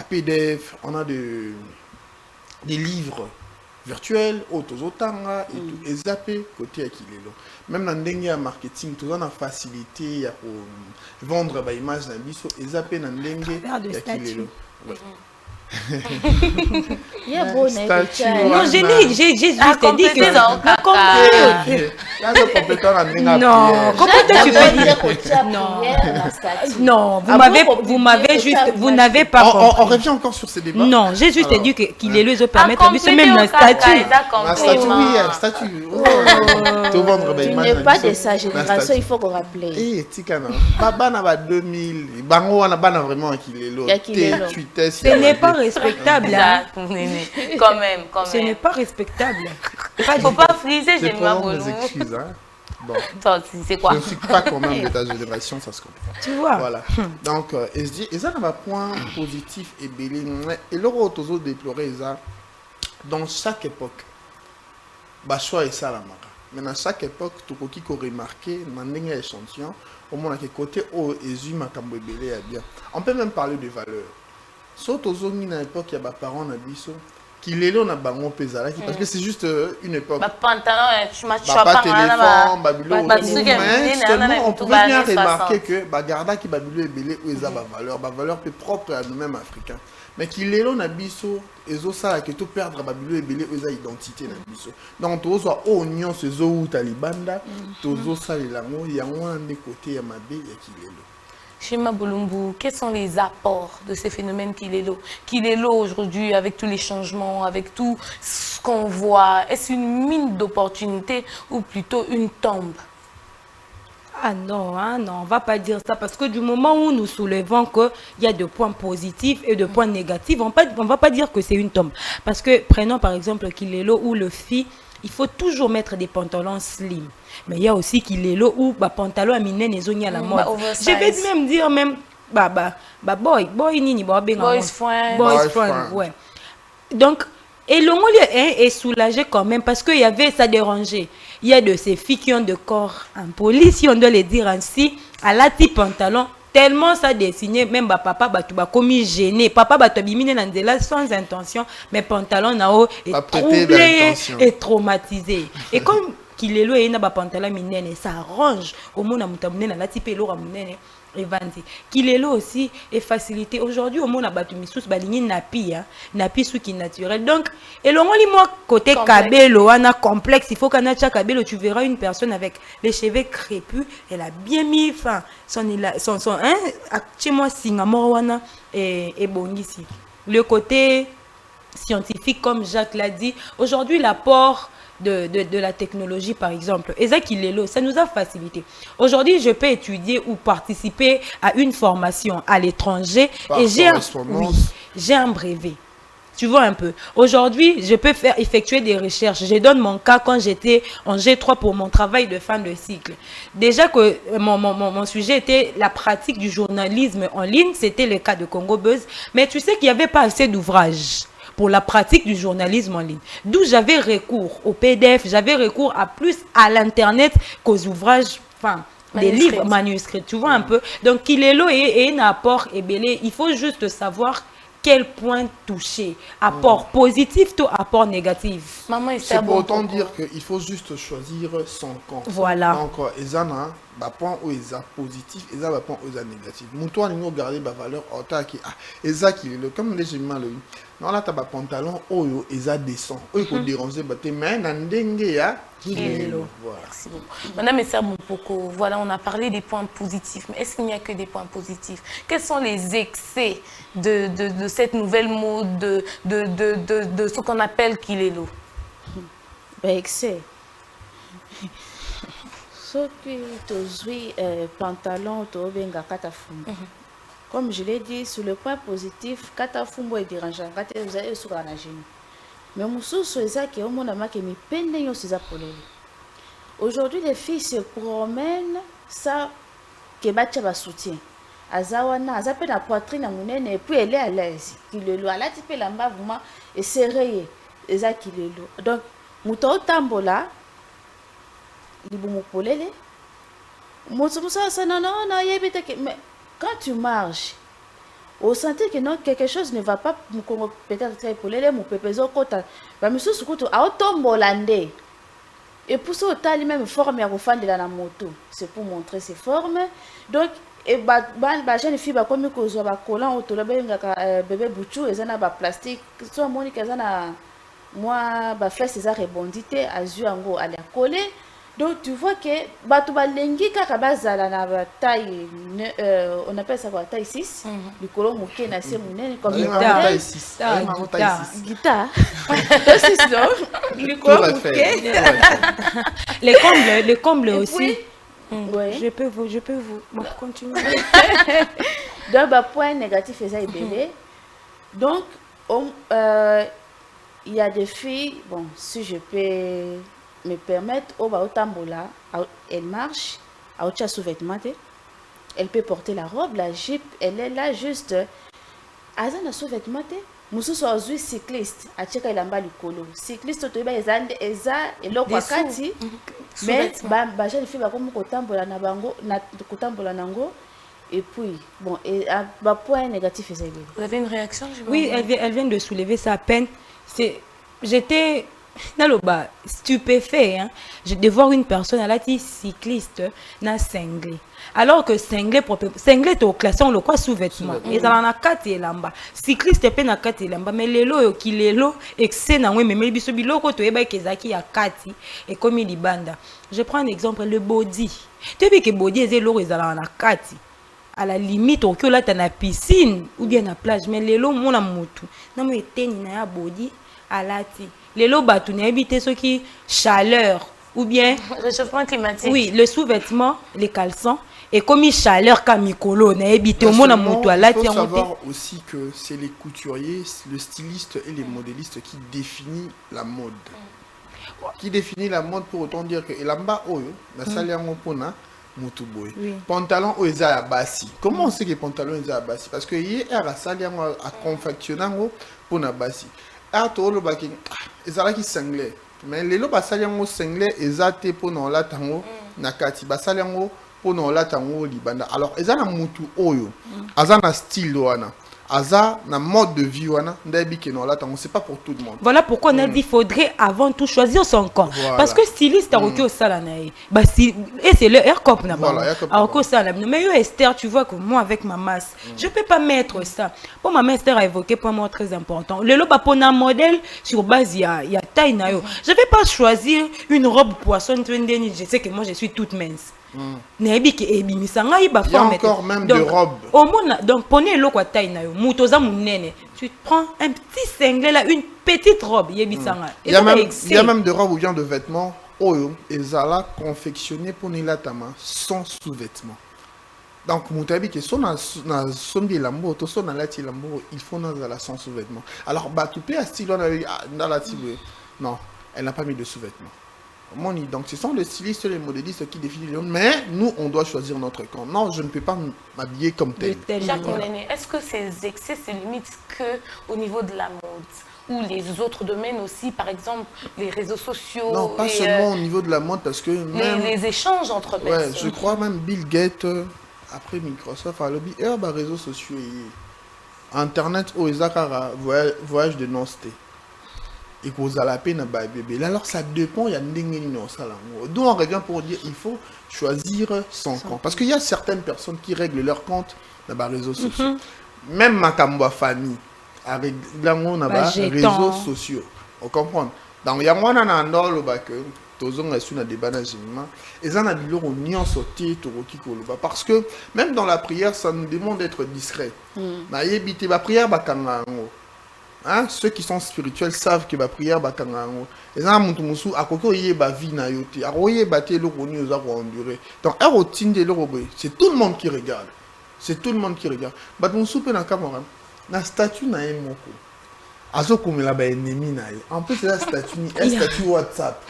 PDF, on a des livres virtuels, autozotanga et tout. Et zappé côté Akilelo. Même dans le marketing, tout on a facilité pour vendre des images dans biso et zappé dans le Akilelo. Il y a bon statut. Non, j'ai juste dit que non, non, vous m'avez juste, vous n'avez pas compris. On revient encore sur ces débats. Non, j'ai juste dit qu'il est le permettre de même un statut. Un statut, oui, un statut. Tu n'es pas de sa génération, il faut qu'on rappelle. Eh, Tikana, Baba n'a 2000, Bango n'a pas vraiment Kilelo. Ce n'est pas respectable. Quand même. Ce n'est pas respectable. Il ne faut pas friser, j'ai ma mes excuses, hein. Bon. C'est quoi? Je ne suis pas quand même de ta génération, ça se comprend. Tu vois. Voilà. Donc, et ça a un point positif et belé. Et le retour déplorer ça dans chaque époque. Bah, choix et ça la marque. Mais dans chaque époque, tout ce qui est remarqué, dans un échantillon, au moins à côté où Jésus m'a belé bien. On peut même parler de valeurs. Sauf aux zones à l'époque, il y a des parents à Bisso. Qu'il est là, on a bangon pesala parce que c'est juste une époque. Pantalon, tu m'as pas téléphone, babilo. Mais seulement on pouvait bien remarquer que Bagarda qui babilo est belé ou ils ont ma valeur plus propre à nous-mêmes africains. Mais qu'il est là, on a biso et ça que tout perdre babilo est belé ou ils ont identité na biso. Donc tous soit oignon ces ou talibanda, tous ça les lango, il y a un des côtés à mabé et qu'il est là. Chima Bolumbu, quels sont les apports de ces phénomènes Kilelo aujourd'hui, avec tous les changements, avec tout ce qu'on voit? Est-ce une mine d'opportunités ou plutôt une tombe? Ah non, on ne va pas dire ça parce que du moment où nous soulevons qu'il y a des points positifs et des points négatifs, on ne va pas dire que c'est une tombe. Parce que prenons par exemple Kilelo ou le FI, il faut toujours mettre des pantalons slim. Mais il y a aussi Kilelo où pantalon à mine n'est à la mode. Je vais même dire boys friend, ouais. Donc et le mot est soulagé quand même parce qu'il y avait ça dérangé. Il y a de ces filles qui ont de corps en police, si on doit les dire ainsi, à la type pantalon. Tellement ça dessiné, même papa tu vas commis gêné. Papa tu bimine nandela sans intention, mais pantalon nao est troublé et traumatisé. Et comme Kilelo est na pantalon minene, ça arrange au monde à mutamune la type elo ramunene et vandi. Kilelo aussi est facilité. Aujourd'hui au monde à batu misous baligni napi sou qui naturel. Donc et le moi côté kabelo ana complexe, il faut qu'ana cha kabelo tu verras une personne avec les cheveux crépus, elle a bien mis fin son chez-moi singamorwana et bongisi. Le côté scientifique comme Jacques l'a dit, aujourd'hui l'apport de la technologie par exemple, et ça Kilelo, ça nous a facilité. Aujourd'hui, je peux étudier ou participer à une formation à l'étranger et j'ai un brevet. Tu vois un peu. Aujourd'hui, je peux effectuer des recherches. Je donne mon cas quand j'étais en G3 pour mon travail de fin de cycle. Déjà que mon sujet était la pratique du journalisme en ligne, c'était le cas de Congo Buzz. Mais tu sais qu'il n'y avait pas assez d'ouvrages pour la pratique du journalisme en ligne. D'où j'avais recours au PDF, j'avais recours à l'Internet qu'aux ouvrages, des livres manuscrits. Tu vois un peu. Donc, Kilelo est un apport belé. Il faut juste savoir quel point toucher. Apport positif ou apport négatif. C'est pour autant dire qu'il faut juste choisir son camp. Voilà. Donc, ils ont un point où ils sont positifs, ils ont un point où ils sont négatifs. Nous, toi, nous regardons la valeur, comme les gens non, là, tu as un pantalon, ils ont descend. Ils ont dérangé, mais Merci beaucoup. Madame Esther Moupoko, voilà, on a parlé des points positifs, mais est-ce qu'il n'y a que des points positifs? Quels sont les excès de cette nouvelle mode, de ce qu'on appelle Kilelo? Excès. Ce que tu as pantalon, tu as katafumbo. Comme je l'ai dit, sur le point positif, katafumbo est dérangeant. Vous allez sur la genou. Mais mosusu eza ke omona make mipende nyonso eza polele. Aujourd'hui les filles se promènent ça ke batia ba soutien. Aza wana aza pe na poitrine monene et puis elle est à l'aise. Kilelo alati pe lamba vraiment et serré eza kilelo. Donc muto otambola libumu polele. Muto ça non yebite que mais quand tu marches au sentir que non quelque chose ne va pas peut-être très polele mu pepezo kota ba misusu kutu aotombola nde. Et pour ça, il même forme à de la moto. C'est pour montrer ses formes. Donc, et jeune fille comme que zo ba collant autour de bébé bouchou et ça na ba plastique. Soit monique ça na moi ba fesse ça rebondité azu ango à la coller. Donc tu vois que batu balengi kaka bazala na ba taille on appelle ça quoi taille 6 du colon moké na se munene comme taille 6 guitare c'est ça du colon moké les combles aussi. Ouais. Je peux vous bon, continuer. Donc bah point négatif est bébé. Donc il y a des filles, bon si je peux me permettre au tambola, elle marche à autre sous-vêtement, elle peut porter la robe, la jupe, elle est là juste azana sous-vêtement. Musu so azui cycliste a cheka ilamba likolo cycliste to ba eza eloko akati mais ba jeune fille ba comme kotambola na bango na kotambola nango et puis bon et ba point négatif eza bien. Vous avez une réaction? Oui, elle vient de soulever sa peine. J'étais dans le bas stupéfait de voir une personne à la cycliste na cinglé. Alors que cinglé est au classé on le croit sous-vêtement et dans la carte et lamba cycliste pe na carte et lamba mais lelo ki lelo excès na we mais biso biloko to eba kezaki ya kati et comme il banda. Je prends un exemple le body. Tu sais que body est loro ezala na kati à la limite au là ta na piscine ou bien na plage mais lelo mona mutu na mo eteni na ya body alati lelo batu na habité ce qui chaleur ou bien réchauffement climatique. Oui, le sous-vêtement, les caleçons et comme il chaleur comme Mikolo na habité au monde mutu alati. Il faut savoir aussi que c'est les couturiers, le styliste et les modélistes qui définissent la mode. Qui définit la mode pour autant dire que elamba oyo na sali yango pona mutu boy. Pantalon o eza ya basi. Comment on sait que pantalon eza ya basi? Parce que hier a sali yango a confectionner yango pona basi. A to lo baki ezala ki sanglé. Mais lelo basali yango sanglé ezate pona la tango na kati basali yango pona la tango libanda. Alors ezana mutu oyo azana style wana. Aza na mode de vie wana ndabi ke non la tango c'est pas pour tout le monde. Voilà pourquoi on a dit il faudrait avant tout choisir son camp. Voilà. Parce que styliste a au sala na ba si et c'est le air cop na ba. Alors que ça mais yo Esther tu vois que moi avec ma masse, je peux pas mettre ça. Pour ma Esther a évoqué pour moi très important. Le loba pour un modèle sur base il y a taille na yo. Je vais pas choisir une robe poisson je sais que moi je suis toute mince. Il y a encore même de robes. Donc, prenez l'eau quoi taille na yo. Tu prends un petit singlet là, une petite robe. Il y a même de robes ou bien de vêtements. Oyo, ezala confectionné pour les latama sans sous-vêtements. Donc, moutabi que son na sombi lambo, to son na lati lambo, il faut na la sans sous-vêtements. Alors, bah tu peux à style dans la style. Non, elle n'a pas mis de sous-vêtements. Donc ce sont les stylistes et les modélistes qui définissent, mais nous on doit choisir notre camp. Non, je ne peux pas m'habiller comme tel. Jacques Monéné, est-ce que ces excès se limitent qu'au niveau de la mode ou les autres domaines aussi, par exemple les réseaux sociaux? Non, pas seulement au niveau de la mode, parce que même les échanges entre personnes. Je crois même Bill Gates, après Microsoft, a lobby les réseaux sociaux et Internet, voyage de non-sté. Et qu'on a la peine à bébé. Alors ça dépend, il y a d'où on revient pour dire il faut choisir son compte. Parce qu'il y a certaines personnes qui règlent leur compte dans les réseaux sociaux. Même ma Kamba famille, avec les réseaux sociaux. On comprend. Donc il y a moi dans le bac, tozonga sur na débat d'agiment. Et ça n'a dit on n'y en sorti parce que même dans la prière, ça nous demande d'être discret. Na yebite ba prière ba kangango. Hein? Ceux qui sont spirituels savent que la prière va être et ça monte musu akoko yé ba vie na yote aroye baté le roni aux endurer donc c'est tout le monde qui regarde, c'est tout le monde qui regarde. Ba musu pe na camera na statut na moko Azo comme la ennemi na ye. En plus c'est un statut WhatsApp.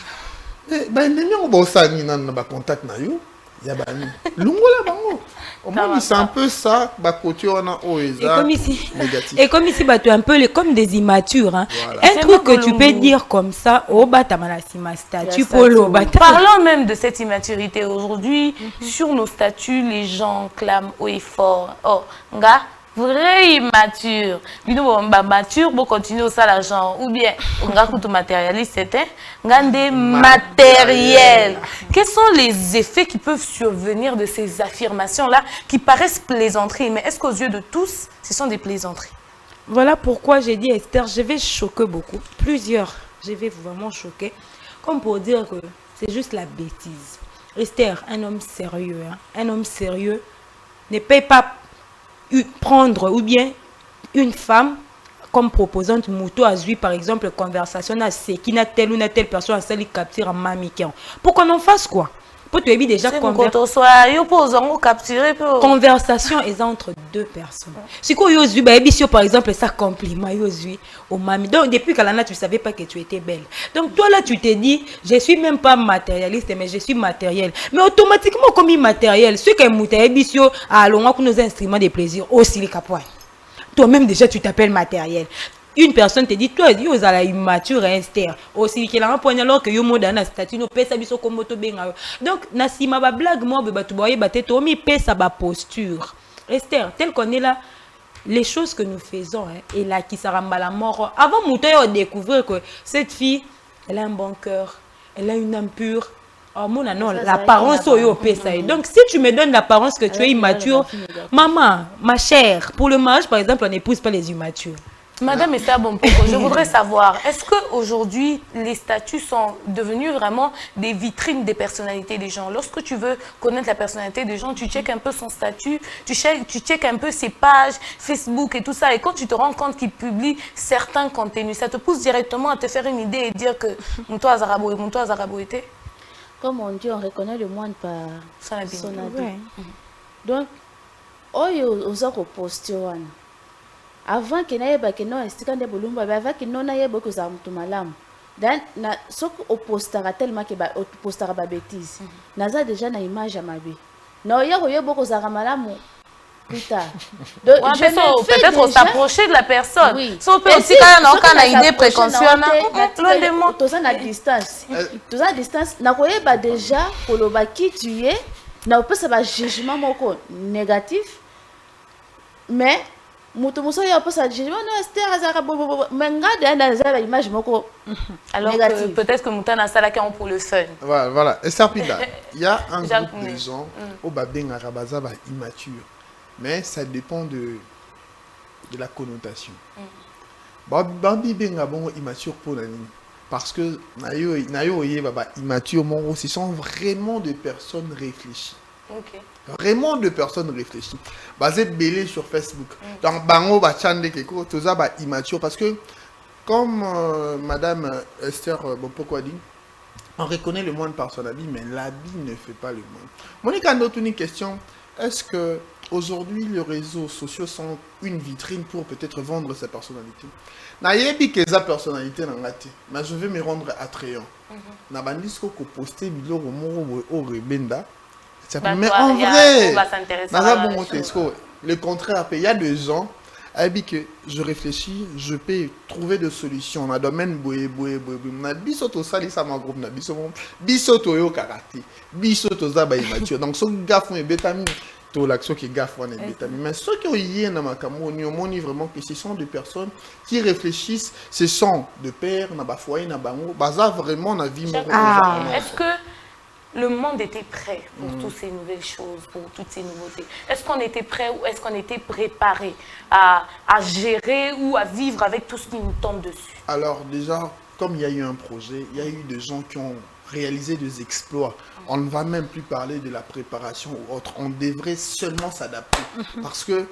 Ba ennemi on ba sani na ba contact na yo. Ya ba ni. Lungola bango. Au moins c'est un peu ça ba côté on a négatif. Et comme ici bah tu es un peu comme des immatures hein. Voilà. Un truc que tu peux dire comme ça oh bah ta malasima statut polo bah parlons même de cette immaturité aujourd'hui sur nos statuts les gens clament haut et fort oh nga vrai immature bino bomba mature pour continuer au sale l'argent ou bien on a tout matérialiste c'était ngandé matériel. Quels sont les effets qui peuvent survenir de ces affirmations là qui paraissent plaisanteries mais est-ce qu'aux yeux de tous ce sont des plaisanteries? Voilà pourquoi j'ai dit Esther je vais choquer beaucoup plusieurs je vais vraiment choquer comme pour dire que c'est juste la bêtise. Esther un homme sérieux hein? Un homme sérieux ne paye pas prendre ou bien une femme comme proposante moto à jouer par exemple conversation à ce qui n'a telle ou n'a telle personne à salir capture en mamiquant pour qu'on en fasse quoi pour te déjà conversation est entre deux personnes si quoi yo jouer bah par exemple ça compliment yo jouer au mami donc depuis qu'Alana tu savais pas que tu étais belle donc toi là tu t'es dit je suis même pas matérialiste mais je suis matériel mais automatiquement comme immatériel ce que mouta bisio à longa pour nos instruments de plaisir aussi les capois toi-même déjà tu t'appelles matériel. Une personne te dit toi yo za la immature Esther aussi qui la point alors que yo moda na statut no pesa biso comme to benga donc na sima ba blague moi be batu boye bateto mi pesa ba posture Esther tel qu'on est là les choses que nous faisons hein, et là qui saramba la mort avant mouta découvrir que cette fille elle a un bon cœur elle a une âme pure. Oh mon non, l'apparence au pesa. Donc si tu me donnes l'apparence que tu es immature, maman, ma chère, pour le mariage par exemple, on n'épouse pas les immatures. Madame Esther Bompoko, je voudrais savoir, est-ce qu'aujourd'hui, les statuts sont devenus vraiment des vitrines des personnalités des gens? Lorsque tu veux connaître la personnalité des gens, tu checkes un peu son statut, tu checkes un peu ses pages, Facebook et tout ça. Et quand tu te rends compte qu'il publie certains contenus, ça te pousse directement à te faire une idée et dire que Mouto Azarabo était? Comme on dit, on reconnaît le moine par son habit. Ouais. Donc, aux autres postures, avant que n'aille que non estika de bolumba avant que non aille beaucoup ça mutu malamu dan na soko opostara tellement que ba opostara ba bêtise naza déjà na image à mabe na oya beaucoup ça malamu plus tard donc peut-être on s'approcher de la personne oui. So peut aussi quand on a idée préconçue loin de moi tous à distance na koyeba déjà koloba qui tu es na peut ça ba jugement moko négatif mais mutu muso ya pas ça jugement non Esther azara menga dans image moko alors que peut-être que mutana sala quand pour le fun voilà Esther Pida il y a un groupe de gens au babenga rabaza ba immature mais ça dépend de la connotation babi benga bon immature pour la nuit parce que nayo baba immature mon ce sont vraiment des personnes réfléchies. OK. Vraiment de personnes réfléchies. Basé belé sur Facebook. Donc bango ba chande keko toza ba immature parce que comme madame Esther Bompoko dit on reconnaît le moine par son habit mais l'habit ne fait pas le moine. Monique a d'autres une question. Est-ce que aujourd'hui les réseaux sociaux sont une vitrine pour peut-être vendre sa personnalité? Nayebi que sa personnalité n'angate, mais je vais me rendre attrayant. Na bandisco ko poster biloko moko o rebenda. Mais en vrai, le contraire, il y a des gens que je réfléchis, je peux trouver des solutions dans le domaine bisoto salisa ma groupe na bisoto yo karaté bisoto za ba immature donc so gafon et betami to l'action qui gafon et betami mais ceux qui ont yé na makamo ni omoni vraiment que ce sont des personnes qui réfléchissent, ce sont de père na ba foyer na bango baza vraiment na vie est-ce que le monde était prêt pour toutes ces nouvelles choses, pour toutes ces nouveautés? Est-ce qu'on était prêt ou est-ce qu'on était préparé à gérer ou à vivre avec tout ce qui nous tombe dessus? Alors déjà, comme il y a eu un projet, il y a eu des gens qui ont réalisé des exploits. On ne va même plus parler de la préparation ou autre. On devrait seulement s'adapter. Parce que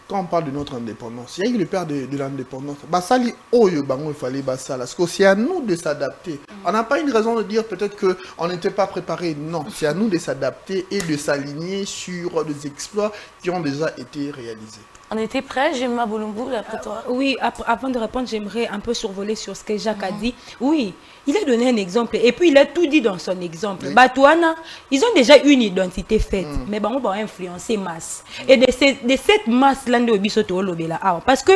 quand on parle de notre indépendance, il y a eu le père de l'indépendance. Il fallait parce que c'est à nous de s'adapter. On n'a pas une raison de dire peut-être qu'on n'était pas préparé. Non, c'est à nous de s'adapter et de s'aligner sur des exploits qui ont déjà été réalisés. On était prêts, j'ai ma Bolumbu, après toi. Oui, avant de répondre, j'aimerais un peu survoler sur ce que Jacques a dit. Oui, il a donné un exemple et puis il a tout dit dans son exemple. Oui. Batouana, ils ont déjà une identité faite, mais bon, on va influencer masse. Et de cette masse-là, parce que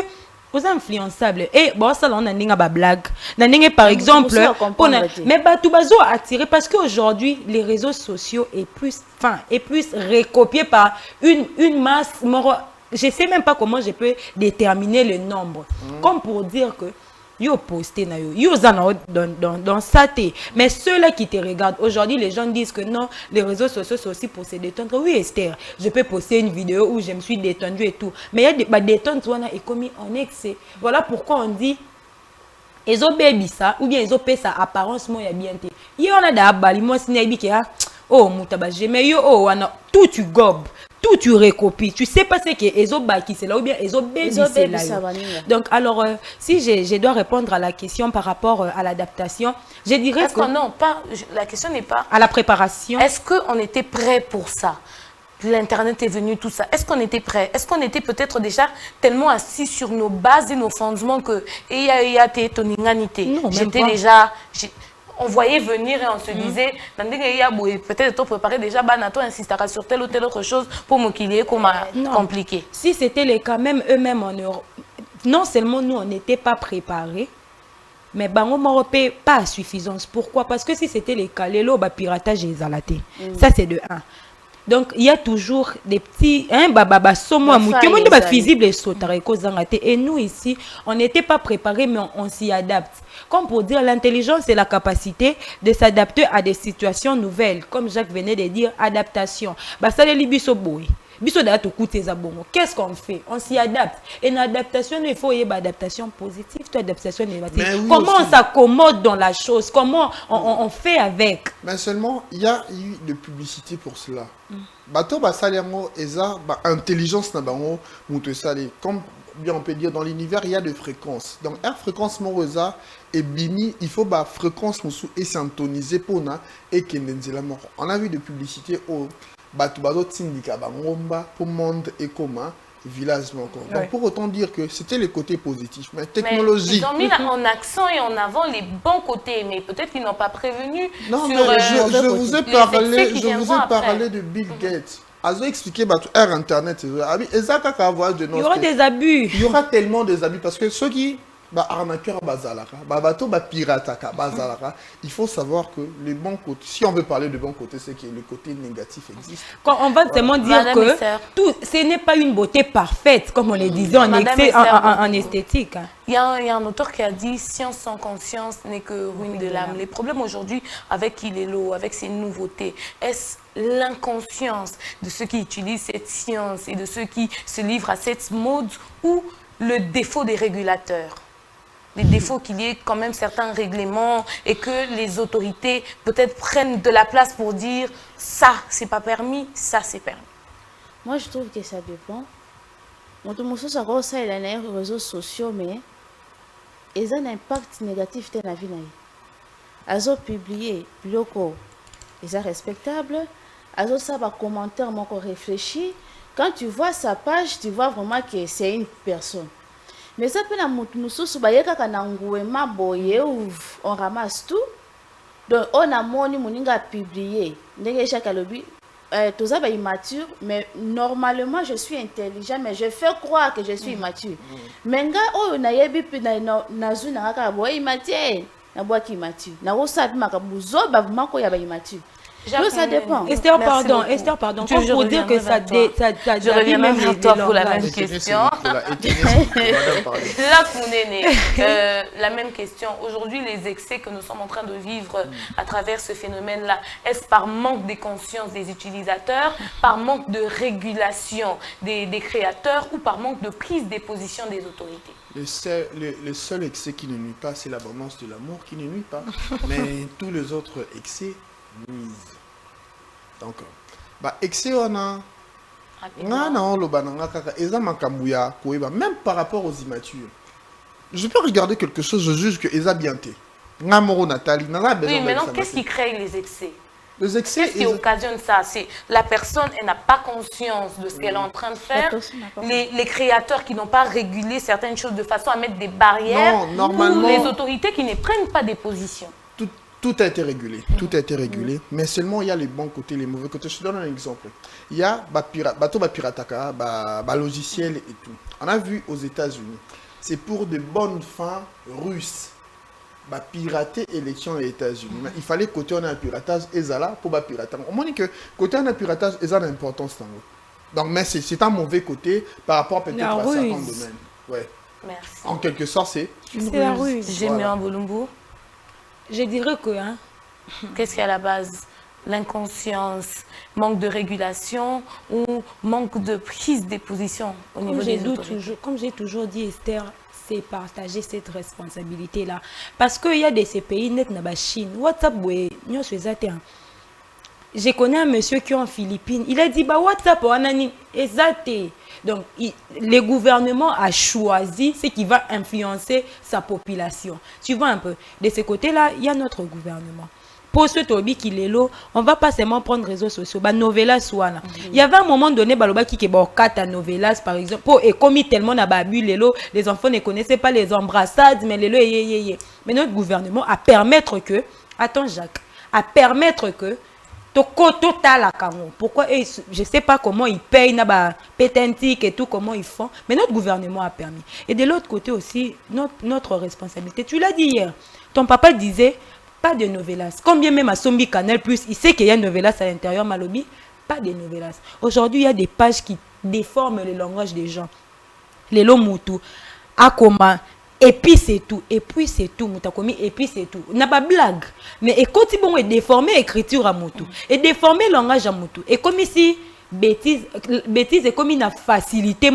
vous influençables et bon ça là on a une blague par exemple mais tout bazo attiré parce qu'aujourd'hui les réseaux sociaux est plus recopié par une masse. Je sais même pas comment je peux déterminer le nombre comme pour dire que yo posté na yo dans sa tête. Mais ceux-là qui te regardent aujourd'hui, les gens disent que non, les réseaux sociaux sont aussi pour se détendre. Oui Esther, je peux poster une vidéo où je me suis détendue et tout, mais il y a des détentes où on a commis en excès. Voilà pourquoi on dit ils ont baby ça ou bien ils ont fait sa apparence moi bien té. Il y en a d'abali moi sinébi qui a oh mutabaje mais yo oh tout tu gobes. Tout tu recopies. Tu sais pas ce que Ezo Baki c'est là ou bien Ezo Baby c'est là. Donc alors si je dois répondre à la question par rapport à l'adaptation, je dirais que non, pas la question n'est pas à la préparation. Est-ce qu'on était prêt pour ça? L'internet est venu, tout ça. Est-ce qu'on était prêt? Est-ce qu'on était peut-être déjà tellement assis sur nos bases et nos fondements que j'étais déjà on voyait venir et on se disait, peut-être tu préparer déjà, Banato insistera sur telle ou telle autre chose pour me qu'il y ait comme compliqué. Si c'était le cas, même eux-mêmes en Europe, non seulement nous, on n'était pas préparés, mais on n'aurait pas à suffisance. Pourquoi? Parce que si c'était le cas, les lots, piratage et zalaté. Ça, c'est de 1. Donc, il y a toujours des petits... Et nous, ici, on n'était pas préparés, mais on s'y adapte. Comme pour dire, l'intelligence, c'est la capacité de s'adapter à des situations nouvelles. Comme Jacques venait de dire, adaptation. Qu'est-ce qu'on fait? On s'y adapte. Et une adaptation, il faut y avoir adaptation positive, adaptation négative. Oui, comment on s'accommode dans la chose? Comment on fait avec? Mais seulement, il y a eu de publicité pour cela. Bato basaliamo eza intelligence na bango muto sali. Comme bien on peut dire dans l'univers, il y a des fréquences. Donc la fréquence morosa et bimi, il faut ba fréquence musu et s'intoniser pour na et kendenzela moro. On a vu de publicité au bato bazo tindika bangomba pour monde et comment village encore. Donc pour autant dire que c'était le côté positif, mais technologie. Mais ils ont mis en accent et en avant les bons côtés, mais peut-être qu'ils n'ont pas prévenu. Non, sur, mais je vous ai parlé de Bill Gates. Ils ont expliqué Air Internet. Il y aura des abus. Il y aura tellement des abus parce que ceux qui arnaqueur il faut savoir que les bons côtés, si on veut parler de bons côtés, c'est que le côté négatif existe. Quand on va tellement dire que tout, ce n'est pas une beauté parfaite, comme on le disait en esthétique. Il y a un auteur qui a dit « Science sans conscience n'est que ruine de l'âme ». Les problèmes aujourd'hui avec Ilelo, avec ces nouveautés, est-ce l'inconscience de ceux qui utilisent cette science et de ceux qui se livrent à cette mode ou le défaut des régulateurs? Les défauts qu'il y ait quand même certains règlements et que les autorités peut-être prennent de la place pour dire ça c'est pas permis, ça c'est permis. Moi je trouve que ça dépend. On ça il a les réseaux sociaux mais ils ont un impact négatif dans la vie. Ils ont publié locaux, ils sont respectables. Ils ont ça va commentaire mon réfléchi. Quand tu vois sa page, tu vois vraiment que c'est une personne. Mais ça peut on ramasse tout. Donc on a moni moninga publié. Tout ça immature, mais normalement je suis intelligent, mais je fais croire que je suis immature. Mais oh na yebi pi na zu na ka boy immature, na bois qui immature. Na wo sa makabuzo ba mako ya ba immature. Donc, ça dépend. Esther, pardon. Pour dire que ça je reviens même à toi pour la même question. La même question. Aujourd'hui, les excès que nous sommes en train de vivre à travers ce phénomène-là, est-ce par manque de conscience des utilisateurs, par manque de régulation des créateurs ou par manque de prise des positions des autorités? Le seul excès qui ne nuit pas, c'est l'abondance de l'amour qui ne nuit pas. Mais tous les autres excès nuisent. Donc, excès on a même par rapport aux immatures. Je peux regarder quelque chose, je juge que Eza bien té. Oui, maintenant qu'est-ce qui crée les excès? Les excès, qu'est-ce qui occasionne ça? C'est la personne, elle n'a pas conscience de ce qu'elle est en train de faire. Les créateurs qui n'ont pas régulé certaines choses de façon à mettre des barrières. Non, normalement, les autorités qui ne prennent pas des positions. Tout a été régulé. Tout a été régulé. Mais seulement, il y a les bons côtés, les mauvais côtés. Je te donne un exemple. Il y a bateau pirataka, logiciel et tout. On a vu aux États-Unis. C'est pour de bonnes fins russes. Pirater élection aux États-Unis. Il fallait côté on a un piratage et ça là pour pirater. On m'a dit que côté on a un piratage et ça a l'importance. Donc, mais c'est un mauvais côté par rapport peut-être à certains domaines. Ouais. Merci. En quelque sorte, c'est la ruse. J'ai mis un Bolumbu. Je dirais que... Qu'est-ce qu'il y a à la base? L'inconscience, manque de régulation ou manque de prise de position au niveau des autorités. Comme j'ai toujours dit, Esther, c'est partager cette responsabilité-là. Parce qu'il y a des pays net na Chine. WhatsApp, je connais un monsieur qui est en Philippines. Il a dit, WhatsApp, on a exacté. Donc, le gouvernement a choisi ce qui va influencer sa population. Tu vois un peu. De ce côté-là, il y a notre gouvernement. Pour ce tobi qui est là, on ne va pas seulement prendre les réseaux sociaux. Novelas wana. Il y avait un moment donné, qui est à Novelas, par exemple. Et comme tellement na babu les enfants ne connaissaient pas les embrassades, mais mais notre gouvernement a permettre que, attends Jacques, a permettre que pourquoi je ne sais pas comment ils payent pétentique et tout, comment ils font, mais notre gouvernement a permis. Et de l'autre côté aussi, notre responsabilité. Tu l'as dit hier, ton papa disait pas de novelas. Combien même à Sombi Canal Plus, il sait qu'il y a novelas à l'intérieur, Malobi, pas de novelas. Aujourd'hui, il y a des pages qui déforment le langage des gens. Les lots moutou, Akoma. Et puis c'est tout, Moutakomi, et puis c'est tout. N'a pas blague. Mais et quand ils est déformé l'écriture à Moutou, et déformé le langage à Moutou, et comme ici, bêtise est comme une facilité,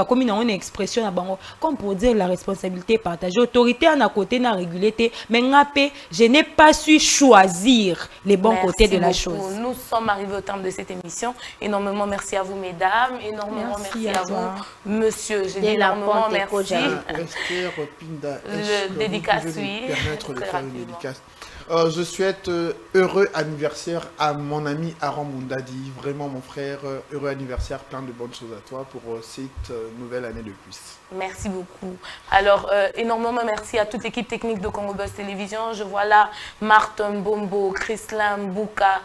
comme une expression, comme pour dire la responsabilité partagée. Autorité en à côté, n'a régulé, mais je n'ai pas su choisir les bons côtés de la chose. Nous sommes arrivés au terme de cette émission. Énormément merci à vous, mesdames. Énormément merci à vous, monsieur. J'ai dit énormément merci. Le dédicace, oui. Permettre de faire une dédicace. Je souhaite heureux anniversaire à mon ami Aaron Mundadi, vraiment mon frère, heureux anniversaire, plein de bonnes choses à toi pour cette nouvelle année de plus. Merci beaucoup. Alors, énormément merci à toute l'équipe technique de Congo Buzz Télévision. Je vois là Martin Bombo, Chrislin Bouka,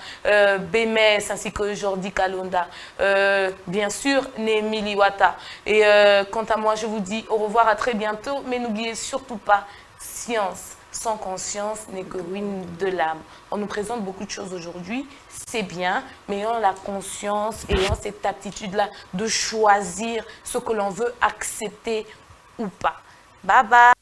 Bémès, ainsi que Jordi Kalonda, bien sûr, Némi Liwata. Et quant à moi, je vous dis au revoir, à très bientôt, mais n'oubliez surtout pas, science sans conscience n'est que ruine de l'âme. On nous présente beaucoup de choses aujourd'hui, c'est bien, mais ayant la conscience, ayant cette aptitude-là de choisir ce que l'on veut accepter ou pas. Bye bye.